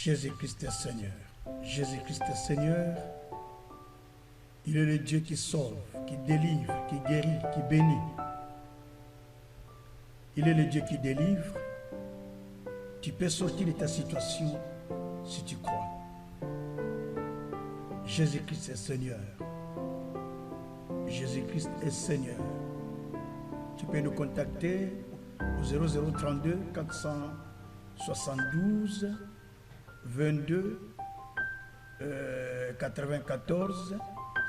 Jésus-Christ est Seigneur. Jésus-Christ est Seigneur. Il est le Dieu qui sauve, qui délivre, qui guérit, qui bénit. Il est le Dieu qui délivre. Tu peux sortir de ta situation si tu crois. Jésus-Christ est Seigneur. Jésus-Christ est Seigneur. Tu peux nous contacter au 0032 472 22 94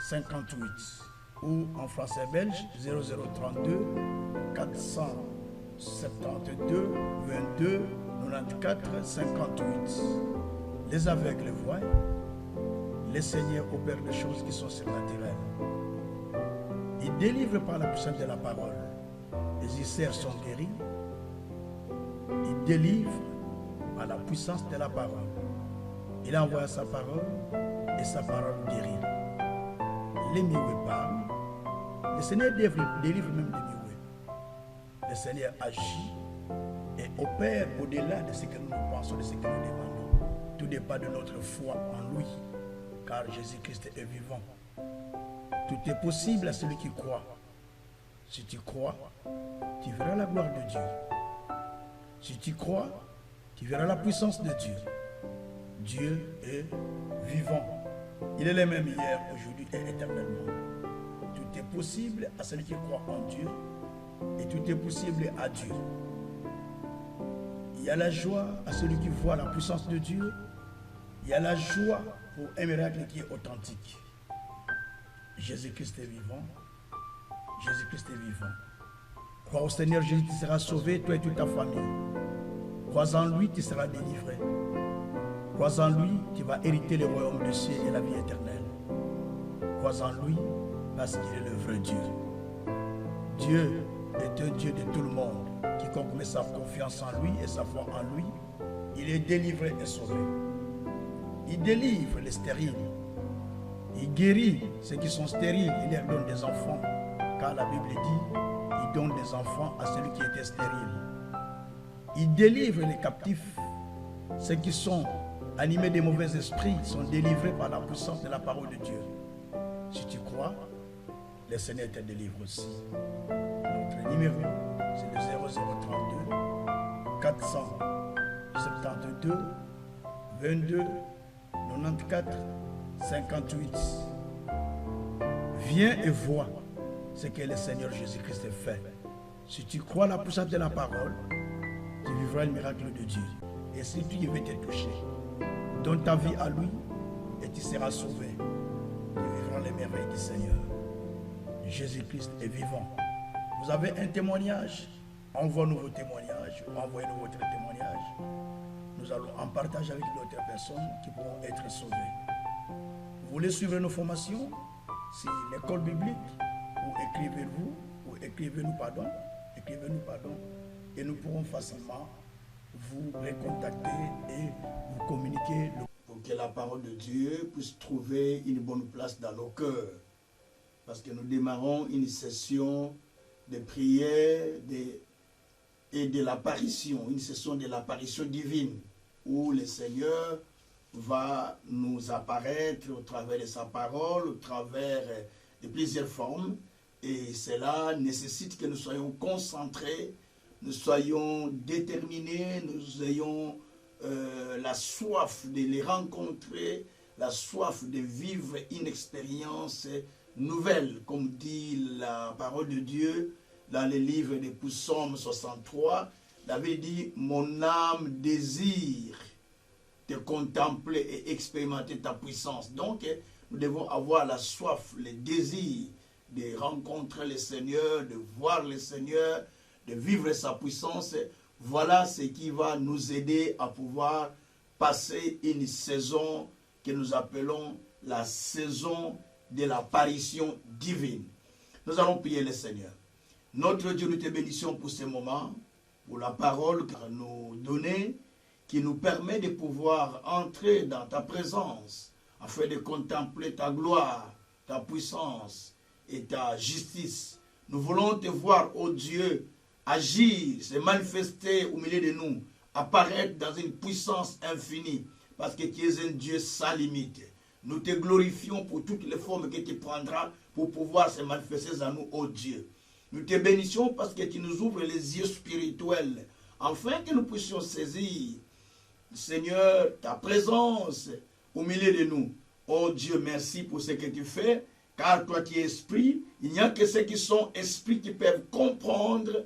58 ou en français belge 0032 472 22 94 58. Les aveugles voient, les Seigneurs opèrent des choses qui sont surnaturelles. Ils délivrent par la puissance de la parole. Les ulcères sont guéris. Ils délivrent par la puissance de la parole. Il envoie sa parole et sa parole guérit. Les mioués parlent. Le Seigneur délivre même les mioués. Le Seigneur agit et opère au-delà de ce que nous pensons, de ce que nous demandons. Tout dépend de notre foi en lui, car Jésus-Christ est vivant. Tout est possible à celui qui croit. Si tu crois, tu verras la gloire de Dieu. Si tu crois, tu verras la puissance de Dieu. Dieu est vivant. Il est le même hier, aujourd'hui et éternellement. Tout est possible à celui qui croit en Dieu et tout est possible à Dieu. Il y a la joie à celui qui voit la puissance de Dieu. Il y a la joie pour un miracle qui est authentique. Jésus-Christ est vivant. Jésus-Christ est vivant. Crois au Seigneur Jésus, tu seras sauvé, toi et toute ta famille. Crois en lui, tu seras délivré. Crois en lui, tu vas hériter le royaume du ciel et la vie éternelle. Crois en lui, parce qu'il est le vrai Dieu. Dieu est un Dieu de tout le monde. Quiconque met sa confiance en lui et sa foi en lui, il est délivré et sauvé. Il délivre les stériles. Il guérit ceux qui sont stériles. Il leur donne des enfants. Car la Bible dit, il donne des enfants à celui qui était stérile. Il délivre les captifs. Ceux qui sont animés des mauvais esprits sont délivrés par la puissance de la parole de Dieu. Si tu crois, le Seigneur te délivre aussi. Notre numéro, c'est le 0032 472 22 94 58. Viens et vois ce que le Seigneur Jésus-Christ a fait. Si tu crois la puissance de la parole, tu vivras le miracle de Dieu. Et si tu veux te toucher, donne ta vie à lui et tu seras sauvé. Tu vivras les merveilles du Seigneur. Jésus-Christ est vivant. Vous avez un témoignage? Envoie-nous vos témoignages. Envoyez-nous votre témoignage. Nous allons en partager avec d'autres personnes qui pourront être sauvées. Vous voulez suivre nos formations? C'est l'école biblique. Écrivez-nous pardon, et nous pourrons facilement vous recontacter et vous communiquer pour que la parole de Dieu puisse trouver une bonne place dans nos cœurs. Parce que nous démarrons une session de prière et de l'apparition, une session de l'apparition divine, où le Seigneur va nous apparaître au travers de sa parole, au travers de plusieurs formes. Et cela nécessite que nous soyons concentrés, nous soyons déterminés, nous ayons la soif de les rencontrer, la soif de vivre une expérience nouvelle, comme dit la parole de Dieu dans le livre des Psaumes 63. David dit, mon âme désire te contempler et expérimenter ta puissance. Donc, nous devons avoir la soif, le désir de rencontrer le Seigneur, de voir le Seigneur, de vivre sa puissance. Voilà ce qui va nous aider à pouvoir passer une saison que nous appelons la saison de l'apparition divine. Nous allons prier le Seigneur. Notre Dieu, nous te bénissons pour ce moment, pour la parole que nous donner, qui nous permet de pouvoir entrer dans ta présence, afin de contempler ta gloire, ta puissance et ta justice. Nous voulons te voir, ô Dieu, agir, se manifester au milieu de nous, apparaître dans une puissance infinie, parce que tu es un Dieu sans limite. Nous te glorifions pour toutes les formes que tu prendras pour pouvoir se manifester en nous, ô Dieu. Nous te bénissons parce que tu nous ouvres les yeux spirituels, afin que nous puissions saisir, Seigneur, ta présence au milieu de nous. Oh Dieu, merci pour ce que tu fais, car toi tu es esprit. Il n'y a que ceux qui sont esprits qui peuvent comprendre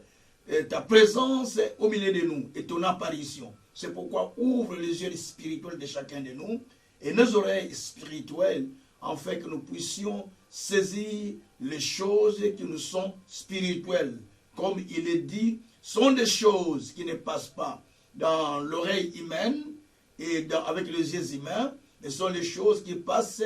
ta présence au milieu de nous et ton apparition. C'est pourquoi ouvre les yeux spirituels de chacun de nous et nos oreilles spirituelles, afin que nous puissions saisir les choses qui nous sont spirituelles. Comme il est dit, sont des choses qui ne passent pas dans l'oreille humaine et avec les yeux humains, mais sont des choses qui passent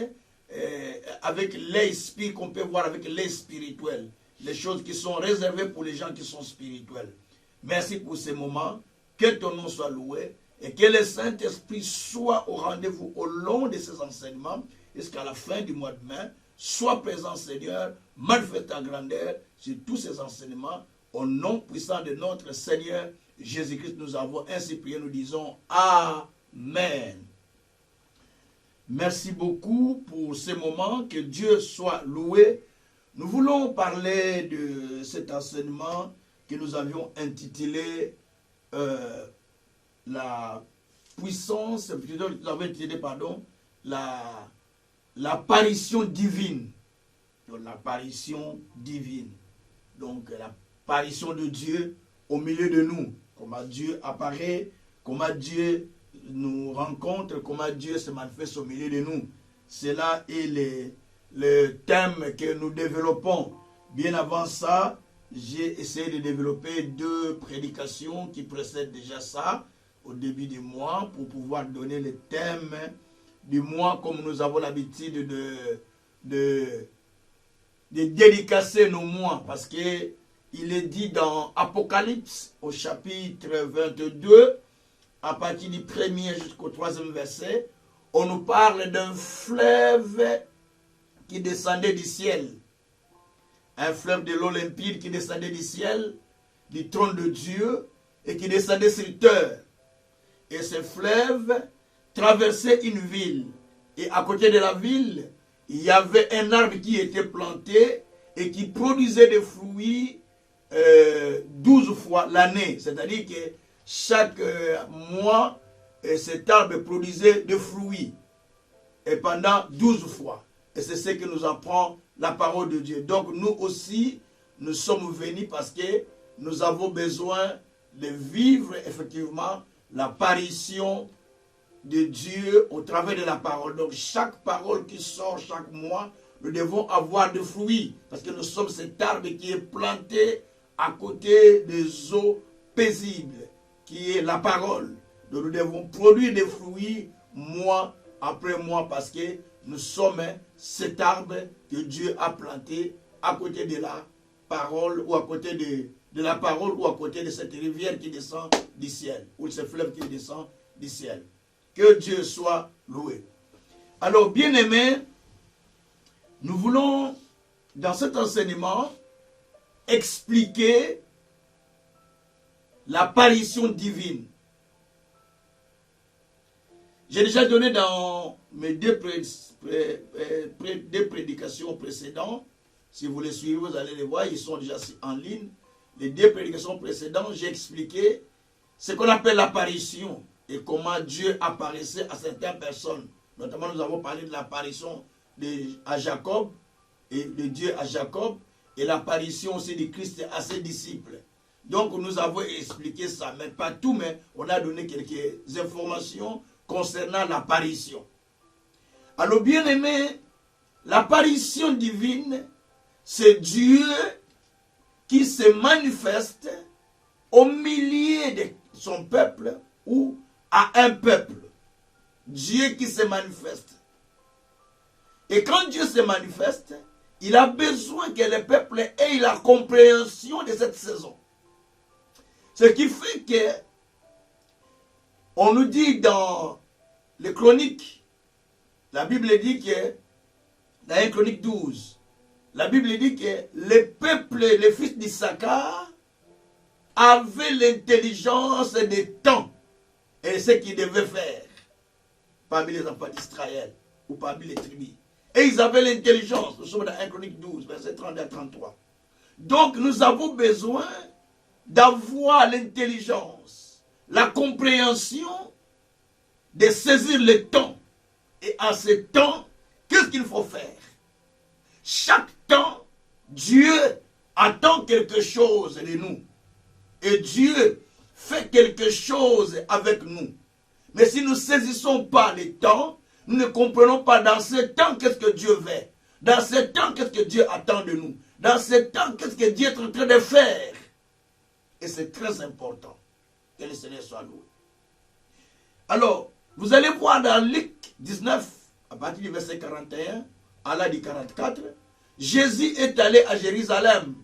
avec l'esprit, qu'on peut voir avec l'esprit spirituel. Les choses qui sont réservées pour les gens qui sont spirituels. Merci pour ces moments. Que ton nom soit loué et que le Saint-Esprit soit au rendez-vous au long de ces enseignements jusqu'à la fin du mois de mai. Sois présent, Seigneur, manifeste ta grandeur sur tous ces enseignements. Au nom puissant de notre Seigneur Jésus-Christ, nous avons ainsi prié, nous disons Amen. Merci beaucoup pour ces moments, que Dieu soit loué. Nous voulons parler de cet enseignement que nous avions intitulé la puissance, nous avons intitulé, pardon, l'apparition divine. Donc l'apparition divine. Donc l'apparition de Dieu au milieu de nous. Comment Dieu apparaît, comment Dieu nous rencontre, comment Dieu se manifeste au milieu de nous. Cela est le thème que nous développons. Bien avant ça, j'ai essayé de développer 2 prédications qui précèdent déjà ça, au début du mois, pour pouvoir donner le thème du mois, comme nous avons l'habitude de dédicacer nos mois, parce que il est dit dans Apocalypse, au chapitre 22, à partir du 1er jusqu'au 3e verset, on nous parle d'un fleuve qui descendait du ciel. Un fleuve de l'eau limpide qui descendait du ciel, du trône de Dieu, et qui descendait sur terre. Et ce fleuve traversait une ville. Et à côté de la ville, il y avait un arbre qui était planté et qui produisait des fruits 12 fois l'année. C'est-à-dire que chaque mois, cet arbre produisait des fruits. Et pendant 12 fois. Et c'est ce que nous apprend la parole de Dieu. Donc nous aussi, nous sommes venus parce que nous avons besoin de vivre effectivement l'apparition de Dieu au travers de la parole. Donc chaque parole qui sort chaque mois, nous devons avoir des fruits. Parce que nous sommes cet arbre qui est planté à côté des eaux paisibles, qui est la parole. Donc nous devons produire des fruits mois après mois parce que nous sommes cet arbre que Dieu a planté à côté de la parole ou à côté de la parole ou à côté de cette rivière qui descend du ciel ou ce fleuve qui descend du ciel. Que Dieu soit loué. Alors, bien-aimés, nous voulons, dans cet enseignement, expliquer l'apparition divine. J'ai déjà donné dans mes 2 prédications précédentes. Si vous les suivez, vous allez les voir, ils sont déjà en ligne. Les 2 prédications précédentes, j'ai expliqué ce qu'on appelle l'apparition et comment Dieu apparaissait à certaines personnes. Notamment, nous avons parlé de l'apparition à Jacob et de Dieu à Jacob et l'apparition aussi de Christ à ses disciples. Donc, nous avons expliqué ça, mais pas tout, mais on a donné quelques informations concernant l'apparition. Alors, bien aimé, l'apparition divine, c'est Dieu qui se manifeste au milieu de son peuple ou à un peuple. Dieu qui se manifeste. Et quand Dieu se manifeste, il a besoin que le peuple ait la compréhension de cette saison. Ce qui fait que on nous dit dans les chroniques, la Bible dit que, dans 1 Chronique 12, la Bible dit que le peuple, les fils d'Issachar, avaient l'intelligence des temps et ce qu'ils devaient faire. parmi les enfants d'Israël ou parmi les tribus. Et ils avaient l'intelligence. Nous sommes dans 1 Chronique 12, verset 32 à 33. Donc nous avons besoin d'avoir l'intelligence, la compréhension, de saisir le temps. Et en ce temps, qu'est-ce qu'il faut faire? Chaque temps, Dieu attend quelque chose de nous. Et Dieu fait quelque chose avec nous. Mais si nous ne saisissons pas le temps, nous ne comprenons pas dans ce temps qu'est-ce que Dieu veut. Dans ce temps, qu'est-ce que Dieu attend de nous. Dans ce temps, qu'est-ce que Dieu est en train de faire. Et c'est très important. Que le Seigneur soit loué. Alors, vous allez voir dans Luc 19, à partir du verset 41, à la du 44, Jésus est allé à Jérusalem.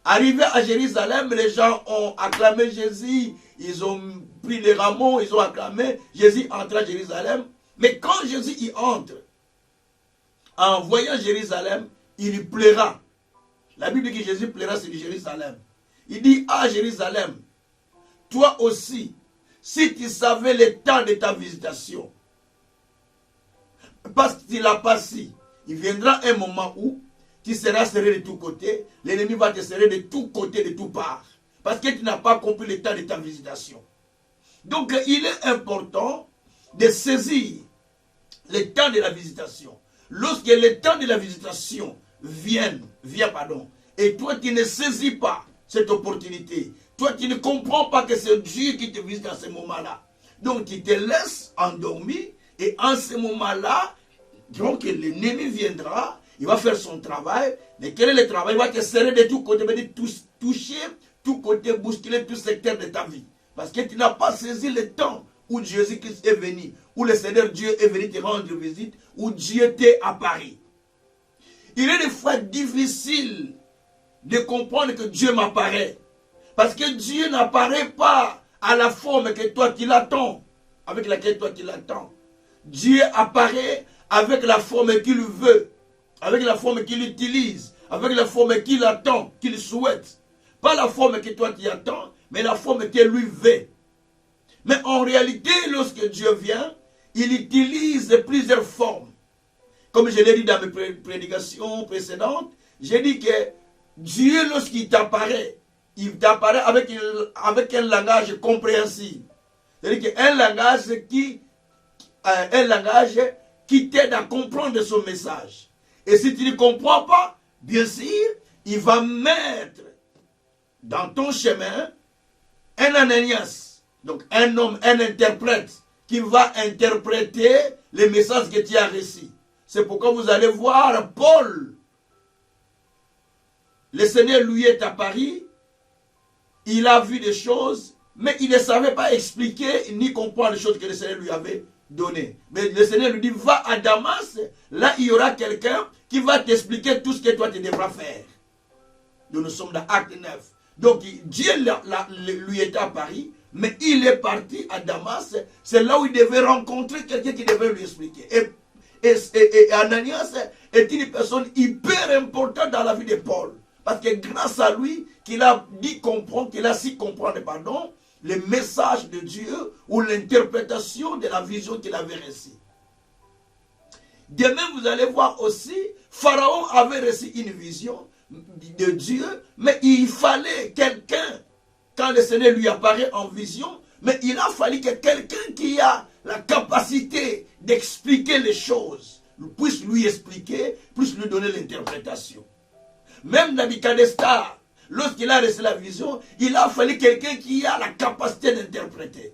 Arrivé à Jérusalem, les gens ont acclamé Jésus, ils ont pris les rameaux, ils ont acclamé, Jésus entre à Jérusalem. Mais quand Jésus y entre, en voyant Jérusalem, il pleura. La Bible dit que Jésus pleura sur Jérusalem. Il dit, ah Jérusalem, toi aussi, si tu savais le temps de ta visitation, parce que tu l'as passé, il viendra un moment où tu seras serré de tous côtés, l'ennemi va te serrer de tous côtés, de tous parts, parce que tu n'as pas compris le temps de ta visitation. Donc il est important de saisir le temps de la visitation. Lorsque le temps de la visitation vient, et toi tu ne saisis pas cette opportunité, toi tu ne comprends pas que c'est Dieu qui te visite dans ce moment-là. Donc tu te laisses endormir et en ce moment-là, donc l'ennemi viendra, il va faire son travail, mais quel est le travail? Il va te serrer de tous côtés, toucher, tout côté, bousculer tout secteur de ta vie. Parce que tu n'as pas saisi le temps où Jésus-Christ est venu, où le Seigneur Dieu est venu te rendre visite, où Dieu t'est apparu. Il est des fois difficile de comprendre que Dieu m'apparaît. Parce que Dieu n'apparaît pas à la forme que toi tu l'attends, avec laquelle toi tu l'attends. Dieu apparaît avec la forme qu'il veut, avec la forme qu'il utilise, avec la forme qu'il attend, qu'il souhaite. Pas la forme que toi tu attends, mais la forme que lui veut. Mais en réalité, lorsque Dieu vient, il utilise plusieurs formes. Comme je l'ai dit dans mes prédications précédentes, j'ai dit que Dieu, lorsqu'il t'apparaît, il t'apparaît avec un langage compréhensible. C'est-à-dire qu'un langage qui t'aide à comprendre son message. Et si tu ne comprends pas, bien sûr, il va mettre dans ton chemin un Ananias, donc un homme, un interprète, qui va interpréter les messages que tu as reçus. C'est pourquoi vous allez voir Paul. Le Seigneur lui est apparu, il a vu des choses, mais il ne savait pas expliquer ni comprendre les choses que le Seigneur lui avait données. Mais le Seigneur lui dit, va à Damas, là il y aura quelqu'un qui va t'expliquer tout ce que toi tu devras faire. Donc nous sommes dans Acte 9. Donc Dieu lui est apparu, mais il est parti à Damas, c'est là où il devait rencontrer quelqu'un qui devait lui expliquer. Et Ananias est une personne hyper importante dans la vie de Paul. Parce que grâce à lui, qu'il a dit comprendre, qu'il a su comprendre, le message de Dieu ou l'interprétation de la vision qu'il avait reçue. Demain, vous allez voir aussi, Pharaon avait reçu une vision de Dieu, mais il fallait quelqu'un, quand le Seigneur lui apparaît en vision, mais il a fallu que quelqu'un qui a la capacité d'expliquer les choses puisse lui expliquer, puisse lui donner l'interprétation. Même Nabuchodonosor, lorsqu'il a reçu la vision, il a fallu quelqu'un qui a la capacité d'interpréter.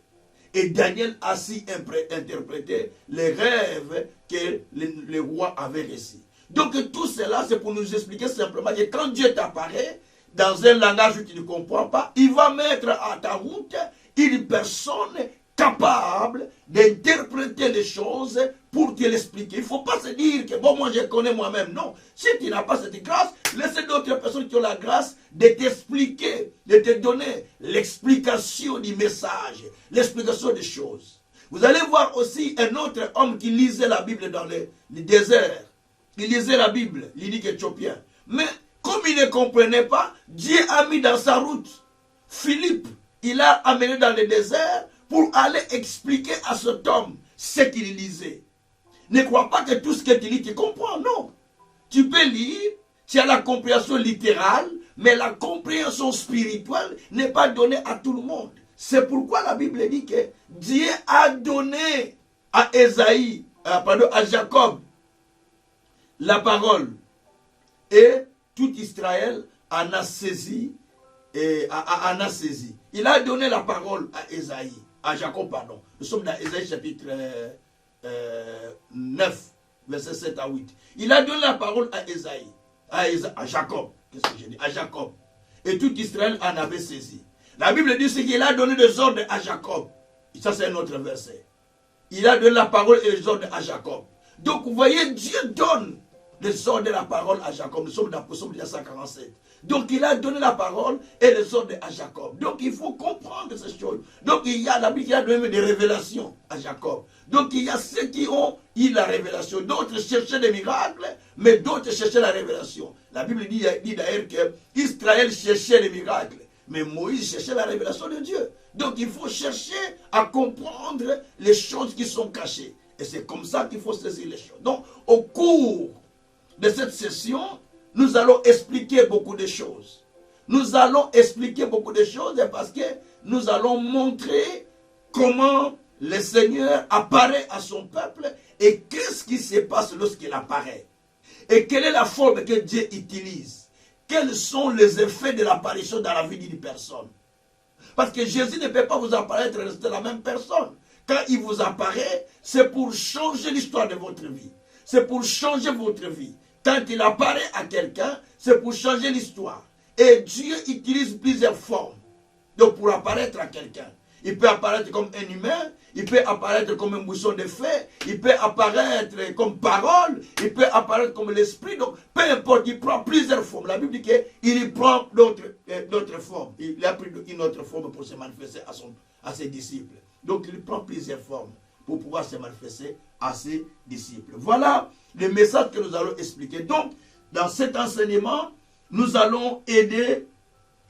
Et Daniel a su interpréter les rêves que le roi avait reçus. Donc tout cela, c'est pour nous expliquer simplement que quand Dieu t'apparaît, dans un langage que tu ne comprends pas, il va mettre à ta route une personne capable d'interpréter les choses pour te l'expliquer. Il ne faut pas se dire que bon, moi je connais moi-même. Non, si tu n'as pas cette grâce, laissez d'autres personnes qui ont la grâce de t'expliquer, de te donner l'explication du message, l'explication des choses. Vous allez voir aussi un autre homme qui lisait la Bible dans le désert. Il lisait la Bible, l'unique éthiopien. Mais comme il ne comprenait pas, Dieu a mis dans sa route Philippe. Il a amené dans le désert pour aller expliquer à cet homme ce qu'il lisait. Ne crois pas que tout ce que tu lis, tu comprends. Non. Tu peux lire, tu as la compréhension littérale, mais la compréhension spirituelle n'est pas donnée à tout le monde. C'est pourquoi la Bible dit que Dieu a donné à à Jacob, la parole. Et tout Israël en a saisi. Il a donné la parole à Jacob, pardon. Nous sommes dans Ésaïe chapitre 9, verset 7 à 8. Il a donné la parole à Jacob. Qu'est-ce que j'ai dit? À Jacob. Et tout Israël en avait saisi. La Bible dit qu'il a donné des ordres à Jacob. Et ça, c'est un autre verset. Il a donné la parole et les ordres à Jacob. Donc, vous voyez, Dieu donne les ordres et la parole à Jacob. Nous sommes dans Psaume 147. Donc, il a donné la parole et les ordres à Jacob. Donc, il faut comprendre ces choses. Donc, il y a la Bible qui a donné des révélations à Jacob. Donc, il y a ceux qui ont eu la révélation. D'autres cherchaient des miracles, mais d'autres cherchaient la révélation. La Bible dit d'ailleurs qu'Israël cherchait les miracles, mais Moïse cherchait la révélation de Dieu. Donc, il faut chercher à comprendre les choses qui sont cachées. Et c'est comme ça qu'il faut saisir les choses. Donc, au cours de cette session, nous allons expliquer beaucoup de choses. Nous allons expliquer beaucoup de choses parce que nous allons montrer comment le Seigneur apparaît à son peuple et qu'est-ce qui se passe lorsqu'il apparaît. Et quelle est la forme que Dieu utilise. Quels sont les effets de l'apparition dans la vie d'une personne. Parce que Jésus ne peut pas vous apparaître et rester la même personne. Quand il vous apparaît, c'est pour changer l'histoire de votre vie. C'est pour changer votre vie. Quand il apparaît à quelqu'un, c'est pour changer l'histoire. Et Dieu utilise plusieurs formes donc pour apparaître à quelqu'un. Il peut apparaître comme un humain, il peut apparaître comme un buisson de feu, il peut apparaître comme parole, il peut apparaître comme l'esprit. Donc, peu importe, il prend plusieurs formes. La Bible dit qu'il prend d'autres formes. Il a pris une autre forme pour se manifester à ses disciples. Donc, il prend plusieurs formes pour pouvoir se manifester à ses disciples. Voilà le message que nous allons expliquer. Donc, dans cet enseignement, nous allons aider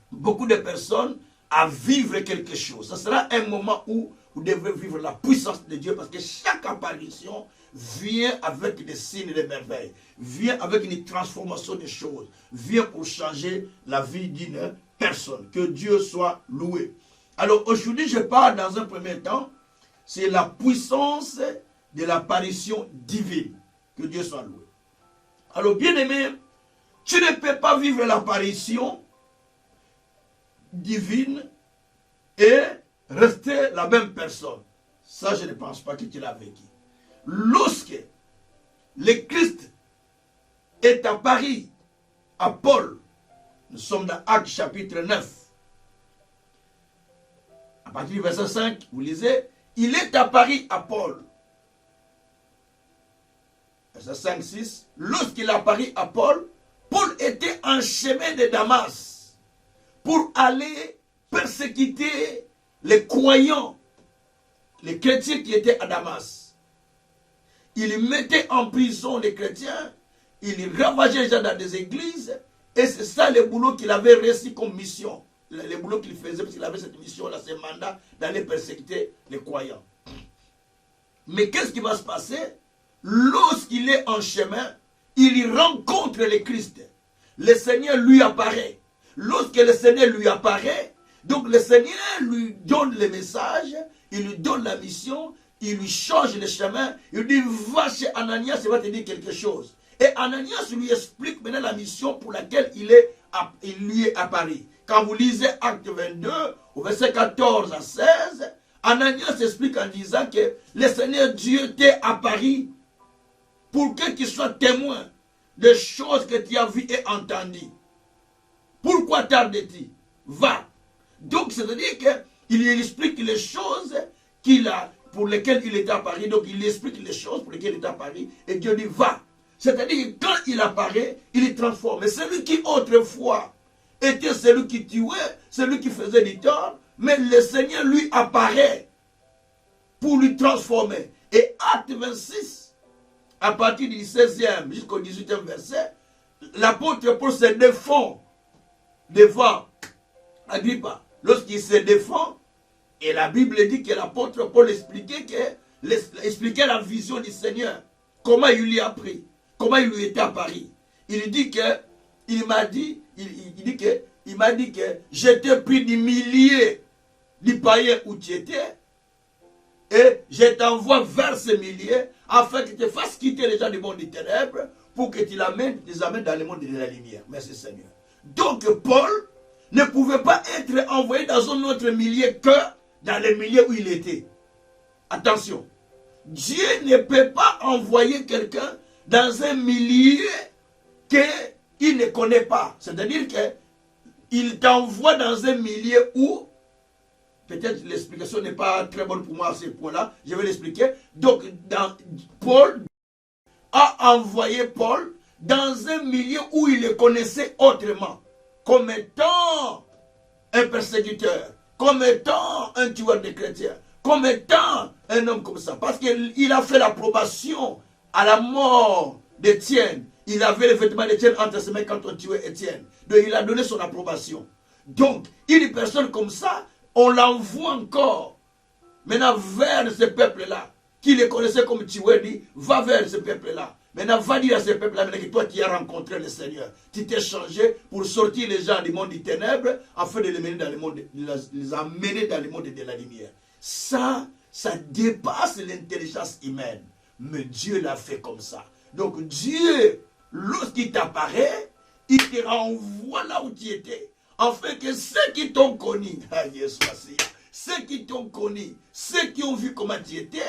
beaucoup de personnes à vivre quelque chose. Ce sera un moment où vous devrez vivre la puissance de Dieu parce que chaque apparition vient avec des signes de merveilles, vient avec une transformation des choses, vient pour changer la vie d'une personne. Que Dieu soit loué. Alors aujourd'hui, je parle dans un premier temps, c'est la puissance de l'apparition divine. Que Dieu soit loué. Alors bien aimé, tu ne peux pas vivre l'apparition divine et rester la même personne. Ça, je ne pense pas que tu l'as vécu. Lorsque le Christ est apparu à Paul, nous sommes dans Actes chapitre 9, à partir du verset 5, vous lisez, il est apparu à Paul. Verset 5, 6, lorsqu'il est apparu à Paul, Paul était en chemin de Damas pour aller persécuter les croyants, les chrétiens qui étaient à Damas. Il mettait en prison les chrétiens, il ravageait les gens dans des églises, et c'est ça le boulot qu'il avait reçu comme mission. Le boulot qu'il faisait, parce qu'il avait cette mission-là, ce mandat d'aller persécuter les croyants. Mais qu'est-ce qui va se passer? Lorsqu'il est en chemin, il rencontre le Christ. Le Seigneur lui apparaît. Lorsque le Seigneur lui apparaît, donc le Seigneur lui donne le message, il lui donne la mission, il lui change le chemin, il lui dit va chez Ananias, il va te dire quelque chose. Et Ananias lui explique maintenant la mission pour laquelle il lui est apparu. Quand vous lisez Acte 22, au verset 14 à 16, Ananias explique en disant que le Seigneur Dieu t'est apparu pour que tu sois témoin des choses que tu as vues et entendues. Pourquoi tardes-tu? Va. Donc, c'est-à-dire qu'il explique les choses pour lesquelles il est apparu. Donc, il explique les choses pour lesquelles il est apparu. Et Dieu dit, va. C'est-à-dire que quand il apparaît, il est transformé. Celui qui autrefois était celui qui tuait, celui qui faisait du tort, mais le Seigneur lui apparaît pour lui transformer. Et Acte 26, à partir du 16e jusqu'au 18e verset, l'apôtre Paul se défend devant Agrippa. Lorsqu'il se défend, et la Bible dit que l'apôtre Paul expliquait que expliquer la vision du Seigneur. Comment il lui a pris. Comment il lui était à Paris. Il dit que, il m'a dit que je t'ai pris du millier du païen où tu étais et je t'envoie vers ce millier afin que tu te fasses quitter les gens du monde des ténèbres pour que tu les amènes dans le monde de la lumière. Merci Seigneur. Donc Paul ne pouvait pas être envoyé dans un autre millier que dans le milieu où il était. Attention, Dieu ne peut pas envoyer quelqu'un dans un milieu qu'il ne connaît pas. C'est-à-dire qu'il t'envoie dans un milieu où, peut-être l'explication n'est pas très bonne pour moi à ce point-là, je vais l'expliquer. Donc, Paul a envoyé Paul dans un milieu où il le connaissait autrement, comme étant un persécuteur, comme étant un tueur de chrétiens, comme étant un homme comme ça. Parce qu'il a fait l'approbation à la mort d'Étienne. Il avait le vêtement d'Étienne entre ses mains quand on tuait Étienne. Donc il a donné son approbation. Donc, une personne comme ça, on l'envoie encore maintenant vers ce peuple-là, qui le connaissait comme tueur, dit, va vers ce peuple-là. Maintenant, va dire à ce peuple-là que toi qui as rencontré le Seigneur, tu t'es changé pour sortir les gens du monde des ténèbres afin de les amener dans le monde, les amener dans le monde de la lumière. Ça dépasse l'intelligence humaine. Mais Dieu l'a fait comme ça. Donc Dieu, lorsqu'il t'apparaît, il te renvoie là où tu étais. Afin que ceux qui t'ont connu, ceux qui t'ont connu, ceux qui ont vu comment tu étais,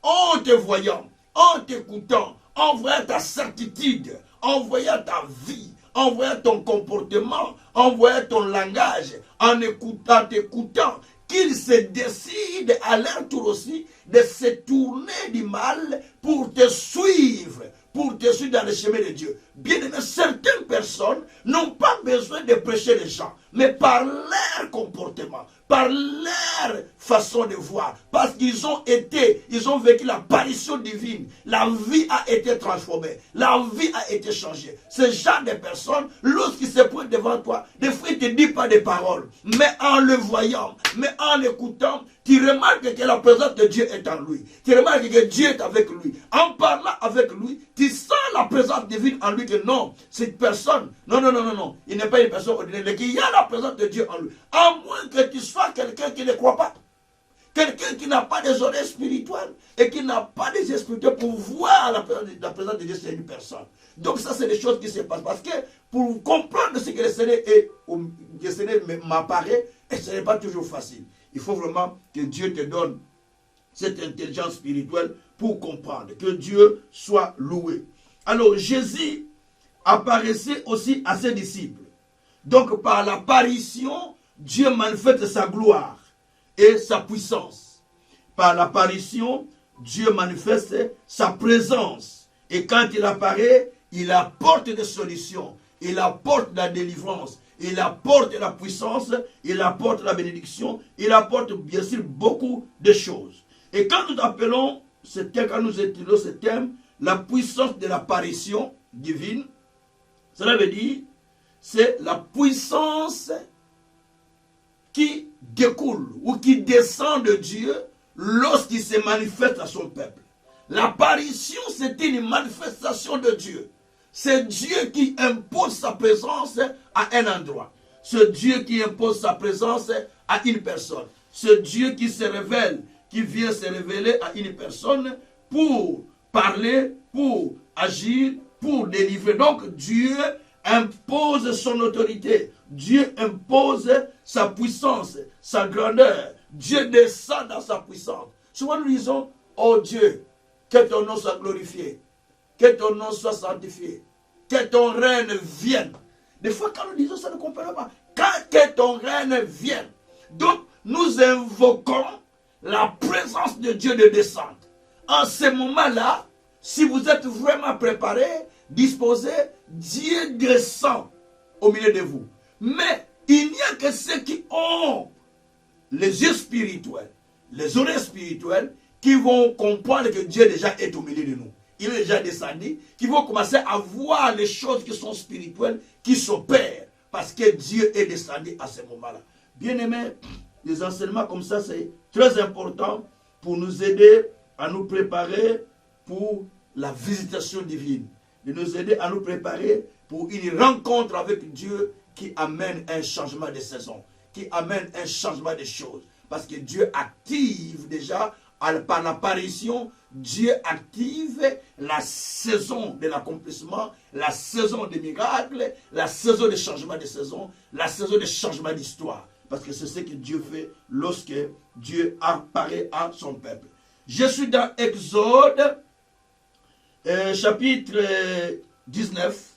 en te voyant, en t'écoutant, en voyant ta certitude, en voyant ta vie, en voyant ton comportement, en voyant ton langage, en t'écoutant, qu'ils se décident à leur tour aussi de se tourner du mal pour te suivre dans le chemin de Dieu. Bien aimé, certaines personnes n'ont pas besoin de prêcher les gens, mais par leur comportement, par leur façon de voir, parce qu'ils ont vécu l'apparition divine, la vie a été transformée, la vie a été changée. Ce genre de personnes, lorsqu'ils se pointent devant toi, des fois ils ne te disent pas des paroles, mais en le voyant, mais en l'écoutant, tu remarques que la présence de Dieu est en lui. Tu remarques que Dieu est avec lui. En parlant avec lui, tu sens la présence divine en lui, que non, cette personne, non, il n'est pas une personne ordinaire, mais qu'il y a la présence de Dieu en lui. À moins que tu sois quelqu'un qui ne croit pas. Quelqu'un qui n'a pas des oreilles spirituelles et qui n'a pas des yeux spirituels pour voir la présence de Dieu sur une personne. Donc ça, c'est des choses qui se passent. Parce que pour comprendre ce que le Seigneur m'apparaît, ce n'est pas toujours facile. Il faut vraiment que Dieu te donne cette intelligence spirituelle pour comprendre. Que Dieu soit loué. Alors Jésus apparaissait aussi à ses disciples. Donc par l'apparition, Dieu manifeste sa gloire et sa puissance. Par l'apparition, Dieu manifeste sa présence. Et quand il apparaît, il apporte des solutions. Il apporte la délivrance. Il apporte la puissance. Il apporte la bénédiction. Il apporte bien sûr beaucoup de choses. Et quand nous appelons ce thème, quand nous étudions ce thème, la puissance de l'apparition divine, cela veut dire, c'est la puissance qui découle ou qui descend de Dieu lorsqu'il se manifeste à son peuple. L'apparition, c'est une manifestation de Dieu. C'est Dieu qui impose sa présence à un endroit. C'est Dieu qui impose sa présence à une personne. C'est Dieu qui se révèle, qui vient se révéler à une personne pour parler, pour agir, pour délivrer. Donc Dieu impose son autorité. Dieu impose sa puissance, sa grandeur. Dieu descend dans sa puissance. Souvent nous disons, oh Dieu, que ton nom soit glorifié, que ton nom soit sanctifié, que ton règne vienne. Des fois quand nous disons ça, ne comprenons pas. Que ton règne vienne. Donc nous invoquons la présence de Dieu de descendre. En ce moment-là, si vous êtes vraiment préparé, disposé, Dieu descend au milieu de vous. Mais il n'y a que ceux qui ont les yeux spirituels, les oreilles spirituelles, qui vont comprendre que Dieu déjà est au milieu de nous. Il est déjà descendu, qui vont commencer à voir les choses qui sont spirituelles, qui s'opèrent, parce que Dieu est descendu à ce moment-là. Bien aimé, les enseignements comme ça, c'est très important pour nous aider à nous préparer pour la visitation divine, de nous aider à nous préparer pour une rencontre avec Dieu qui amène un changement de saison, qui amène un changement de choses. Parce que Dieu active déjà, par l'apparition, Dieu active la saison de l'accomplissement, la saison des miracles, la saison de changement de saison, la saison de changement d'histoire. Parce que c'est ce que Dieu fait lorsque Dieu apparaît à son peuple. Je suis dans Exode, chapitre 19.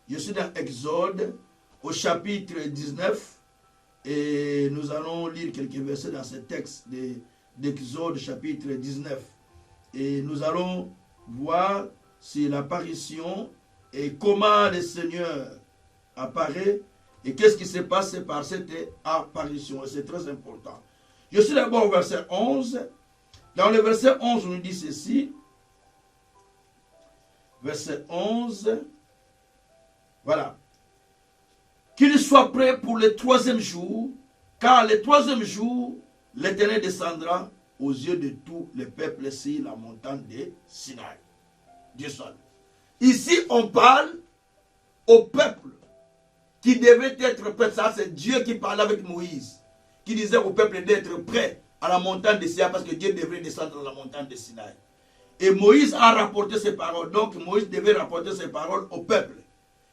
Je suis dans Exode, au chapitre 19. Et nous allons lire quelques versets dans ce texte d'Exode, chapitre 19. Et nous allons voir sur l'apparition et comment le Seigneur apparaît et qu'est-ce qui s'est passé par cette apparition. C'est très important. Je suis d'abord au verset 11. Dans le verset 11, on nous dit ceci. Verset 11. Voilà. Qu'il soit prêt pour le troisième jour, car le troisième jour, l'Éternel descendra aux yeux de tous les peuples sur la montagne de Sinaï. Dieu seul. Ici, on parle au peuple qui devait être prêt. Ça, c'est Dieu qui parlait avec Moïse, qui disait au peuple d'être prêt à la montagne de Sinaï, parce que Dieu devrait descendre dans la montagne de Sinaï. Et Moïse a rapporté ses paroles. Donc, Moïse devait rapporter ses paroles au peuple,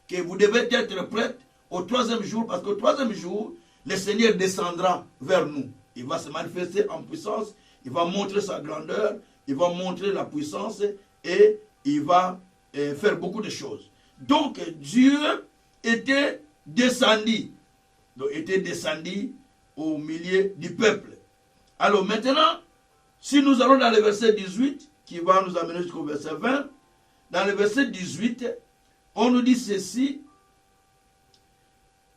que vous devez être prêts au troisième jour, parce qu'au troisième jour, le Seigneur descendra vers nous. Il va se manifester en puissance, il va montrer sa grandeur, il va montrer la puissance et il va faire beaucoup de choses. Donc Dieu était descendu, au milieu du peuple. Alors maintenant, si nous allons dans le verset 18, qui va nous amener jusqu'au verset 20, dans le verset 18, on nous dit ceci.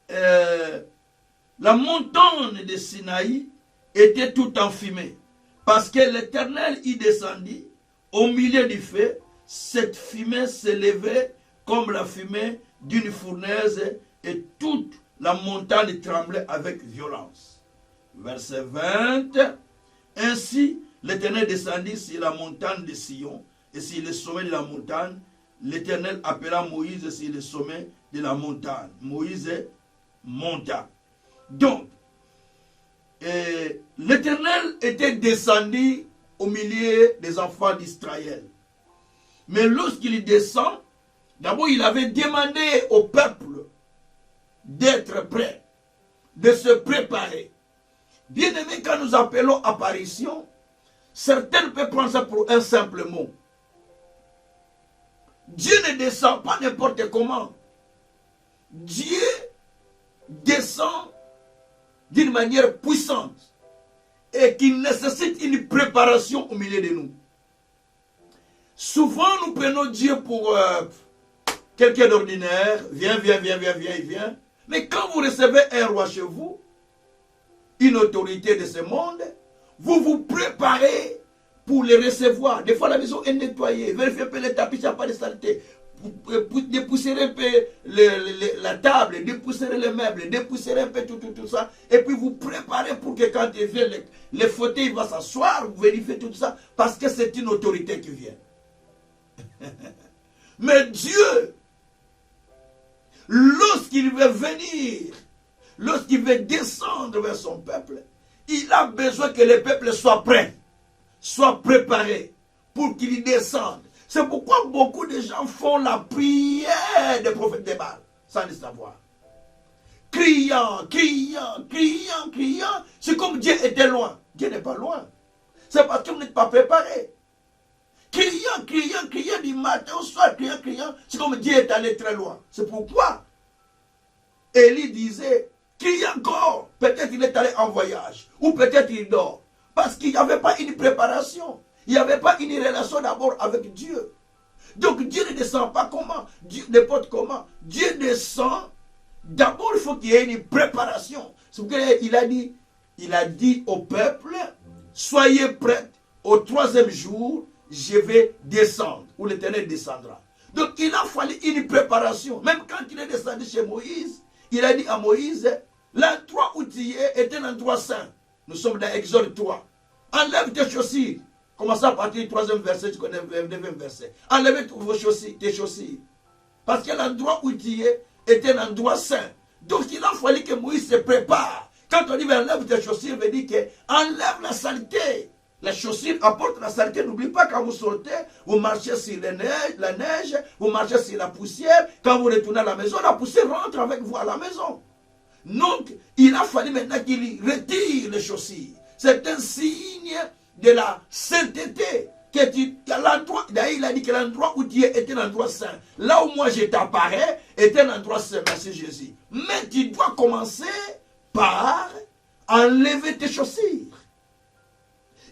La montagne de Sinaï était tout en fumée, parce que l'Éternel y descendit au milieu du feu. Cette fumée s'élevait comme la fumée d'une fournaise et toute la montagne tremblait avec violence. Verset 20. Ainsi l'Éternel descendit sur la montagne de Sion, et sur le sommet de la montagne, l'Éternel appela Moïse sur le sommet de la montagne. Moïse monta. Donc, l'Éternel était descendu au milieu des enfants d'Israël. Mais lorsqu'il descend, d'abord il avait demandé au peuple d'être prêt, de se préparer. Bien aimé, quand nous appelons apparition, certains peuvent prendre ça pour un simple mot. Dieu ne descend pas n'importe comment. Dieu descend d'une manière puissante et qui nécessite une préparation au milieu de nous. Souvent, nous prenons Dieu pour quelqu'un d'ordinaire. Viens, il vient. Mais quand vous recevez un roi chez vous, une autorité de ce monde, vous vous préparez pour les recevoir. Des fois, la maison est nettoyée. Vérifiez un peu les tapis, il n'y a pas de saleté. Dépoussiérez un peu la table, dépoussiérez les meubles, dépoussiérez un peu tout ça. Et puis vous préparez pour que quand il vient, les fauteuils va s'asseoir, vous vérifiez tout ça, parce que c'est une autorité qui vient. Mais Dieu, lorsqu'il veut venir, lorsqu'il veut descendre vers son peuple, il a besoin que le peuple soit prêt, soit préparé pour qu'il y descende. C'est pourquoi beaucoup de gens font la prière des prophètes de Baal, sans le savoir. Criant. C'est comme Dieu était loin. Dieu n'est pas loin. C'est parce que vous n'êtes pas préparé. Criant du matin au soir, criant. C'est comme Dieu est allé très loin. C'est pourquoi Élie disait, crie encore. Peut-être il est allé en voyage. Ou peut-être il dort. Parce qu'il n'y avait pas une préparation. Il n'y avait pas une relation d'abord avec Dieu. Donc Dieu ne descend pas comment, n'importe comment. Dieu descend, d'abord il faut qu'il y ait une préparation. C'est pourquoi il a dit au peuple, soyez prêts, au troisième jour, je vais descendre, ou l'Éternel descendra. Donc il a fallu une préparation. Même quand il est descendu chez Moïse, il a dit à Moïse, l'endroit où tu es est un endroit saint. Nous sommes dans Exode 3. Enlève tes chaussures. Commencez à partir du 3e verset jusqu'au 9e verset. Enlevez vos chaussures, tes chaussures. Parce que l'endroit où tu es était un endroit saint. Donc il a fallu que Moïse se prépare. Quand on dit enlève tes chaussures, veut dire que enlève la saleté. Les chaussures apportent la saleté. N'oublie pas, quand vous sortez, vous marchez sur la neige, vous marchez sur la poussière. Quand vous retournez à la maison, la poussière rentre avec vous à la maison. Donc, il a fallu maintenant qu'il retire les chaussures. C'est un signe de la sainteté. D'ailleurs, il a dit que l'endroit où tu es était un endroit saint. Là où moi je t'apparais était un endroit saint. Merci Jésus. Mais tu dois commencer par enlever tes chaussures.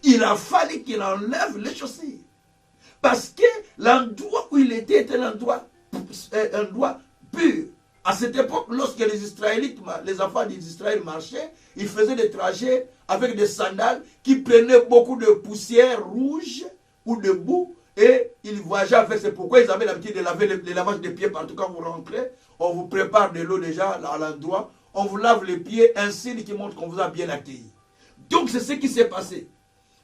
Il a fallu qu'il enlève les chaussures. Parce que l'endroit où il était un endroit pur. À cette époque, lorsque les Israélites, les enfants d'Israël marchaient, ils faisaient des trajets avec des sandales qui prenaient beaucoup de poussière rouge ou de boue et ils voyageaient avec. C'est pourquoi ils avaient l'habitude de laver les lavages de pieds partout. Quand vous rentrez, on vous prépare de l'eau déjà à l'endroit, on vous lave les pieds, un signe qui montre qu'on vous a bien accueilli. Donc c'est ce qui s'est passé.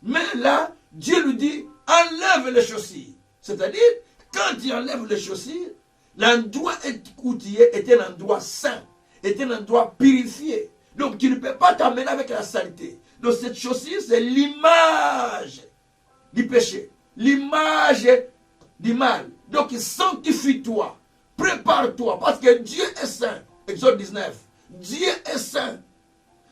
Mais là, Dieu lui dit, enlève les chaussures. C'est-à-dire, quand tu enlèves les chaussures, l'endroit où tu es était un endroit saint, était un endroit purifié. Donc tu ne peux pas t'amener avec la saleté. Donc cette chaussure, c'est l'image du péché, l'image du mal. Donc sanctifie-toi, prépare-toi, parce que Dieu est saint. Exode 19. Dieu est saint.